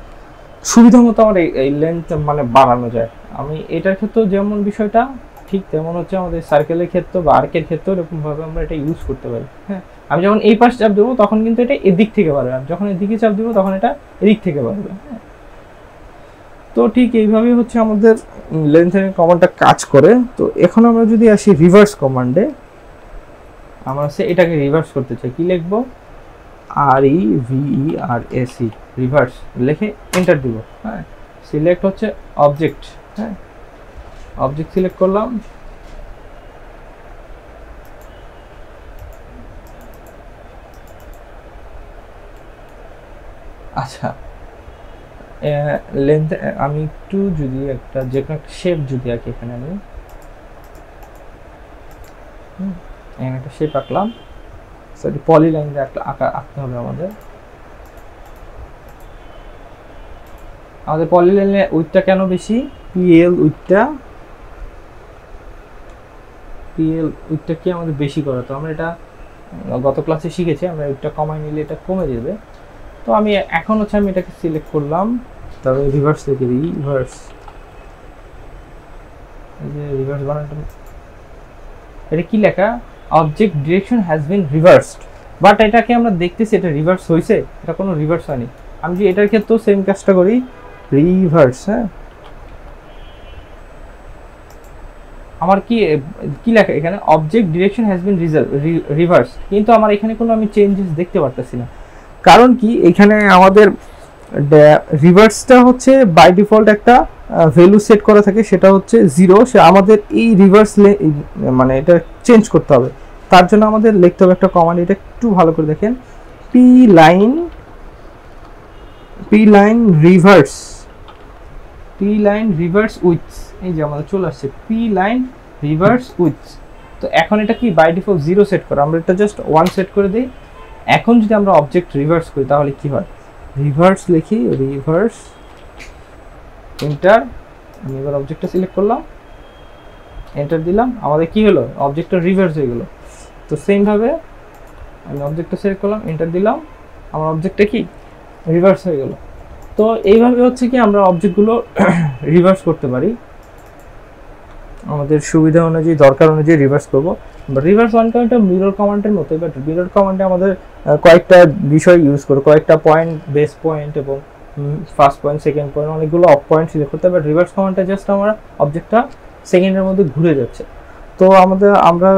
সুবিধা মতো আমার এই লেন্থ মানে বাড়ানো যায়। আমি এটার ক্ষেত্রেও যেমন বিষয়টা ঠিক তেমন হচ্ছে আমাদের সার্কেলের ক্ষেত্রে বা আর্কের ক্ষেত্রেও এরকমভাবে আমরা এটা ইউজ করতে পারি। হ্যাঁ, আমি যখন এই পাশ চাপ দেবো তখন কিন্তু এটা এদিক থেকে বাড়বে, আর যখন এদিকে চাপ দেবো তখন এটা এদিক থেকে বাড়বে। হ্যাঁ, তো ঠিক এইভাবেই হচ্ছে আমাদের লেন্থেনিং কমান্ডটা কাজ করে। তো এখন আমরা যদি আসি রিভার্স কমান্ডে, আমরা হচ্ছে এটাকে রিভার্স করতে চাই। কি লিখবো? REVERSE, রিভার্স লিখে এন্টার দিব। হ্যাঁ, সিলেক্ট হচ্ছে অবজেক্ট। হ্যাঁ, অবজেক্ট সিলেক্ট করলাম। আচ্ছা, লেন্থ আমি একটু যদি একটা যে কোনো একটা শেপ যদি আঁকি, এখানে আমি এখানে একটা শেপ আঁকলাম। সরি, পলি লাইন দিয়ে একটা আঁকতে হবে আমাদের। পলি লাইনে উইথটা কেন বেশি? পিএল উইথটা কি আমাদের বেশি করে। তো আমরা এটা গত ক্লাসে শিখেছি, আমরা উইথটা কমাই নিলে এটা কমে যাবে। তো আমি এখন হচ্ছে আমি এটাকে সিলেক্ট করলাম, তবে রিভার্স থেকে রিভার্স, এই যে রিভার্স বানানটা, এটা কি লেখা? Object direction has bin reversed, but এটাকে আমরা দেখতেছি এটা রিভার্স হয়েছে, এটা কোনো রিভার্স হয়নি। আমি যদি এটার ক্ষেত্রেও সেম কাজটা করি, রিভার্স, হ্যাঁ, আমার কি লেখা এখানে? Object direction has been reverse, কিন্তু আমার এখানে কোনো আমি চেঞ্জেস দেখতে পারতেছি না। কারণ কি, এখানে আমাদের রিভার্সটা হচ্ছে বাই ডিফল্ট একটা ভ্যালু সেট করা থাকে, সেটা হচ্ছে 0। সে আমাদের এই রিভার্স মানে এটা চেঞ্জ করতে হবে। তার জন্য আমাদের লিখতে হবে একটা কমান্ড। এটা একটু ভালো করে দেখেন, পি লাইন রিভার্স উইথ, এই যে আমাদের চলে আসছে পি লাইন রিভার্স উইথ। তো এখন এটা কি বাই ডিফল্ট 0 সেট করা, আমরা এটা জাস্ট 1 সেট করে দিই। এখন যদি আমরা অবজেক্ট রিভার্স করি তাহলে কি হয়? রিভার্স লিখি, রিভার্স এন্টার। আমি এবার অবজেক্টটা সিলেক্ট করলাম, এন্টার দিলাম, আমাদের কি হলো? অবজেক্টটা রিভার্স হয়ে গেল। তো সেম ভাবে আমি অবজেক্টটা সিলেক্ট করলাম, এন্টার দিলাম, আমার অবজেক্টটা কি রিভার্স হয়ে গেল। তো এইভাবে হচ্ছে কি আমরা অবজেক্টগুলো রিভার্স করতে পারি, আমাদের সুবিধা অনুযায়ী, দরকার অনুযায়ী রিভার্স করব। রিভার্স ওয়ান কমান্ডটা মিরর কমান্ডের মতো, বাট মিরর কমান্ডে আমাদের কয়েকটা বিষয় ইউজ করে, কয়েকটা পয়েন্ট, বেস পয়েন্ট এবং ফার্স্ট পয়েন্ট, সেকেন্ড পয়েন্ট, অনেকগুলো অফ পয়েন্ট সিলেক্ট করতে হবে। বাট রিভার্স কমান্ডটা জাস্ট আমরা অবজেক্টটা সেকেন্ডের মধ্যে ঘুরে যাচ্ছে। তো আমরা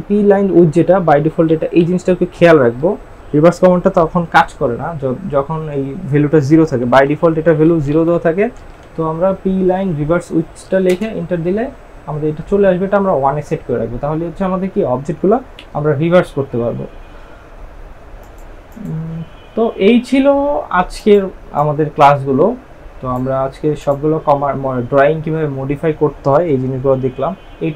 পি লাইন উইথ যেটা বাই ডিফল্ট, এটা এই জিনিসটাকে খেয়াল রাখবো। রিভার্স কমান্ডটা তখন কাজ করে না যখন এই ভ্যালুটা 0 থাকে, বাই ডিফল্ট এটা ভ্যালু 0 দেওয়া থাকে। তো আমরা পি লাইন রিভার্স উইথটা লিখে এন্টার দিলে আমাদের এটা চলে আসবে, এটা আমরা 1 এ সেট করে রাখবো। তাহলে হচ্ছে আমাদের কি অবজেক্টগুলো আমরা রিভার্স করতে পারবো। তো এই ছিল আজকের আমাদের ক্লাসগুলো। তো আমরা আজকে সবগুলো ড্রয়িং কীভাবে মডিফাই করতে হয় এই জিনিসগুলো দেখলাম। এই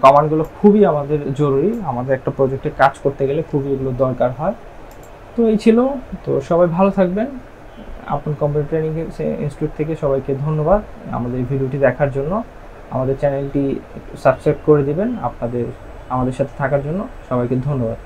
কমান্ডগুলো খুবই আমাদের জরুরি, আমাদের একটা প্রজেক্টে কাজ করতে গেলে খুবই এগুলো দরকার হয়। তো এই ছিল। তো সবাই ভালো থাকবেন। আপন কম্পিউটার ট্রেনিং ইনস্টিটিউট থেকে সবাইকে ধন্যবাদ আমাদের ভিডিওটি দেখার জন্য। আমাদের চ্যানেলটি সাবস্ক্রাইব করে দিবেন। আমাদের সাথে থাকার জন্য সবাইকে ধন্যবাদ।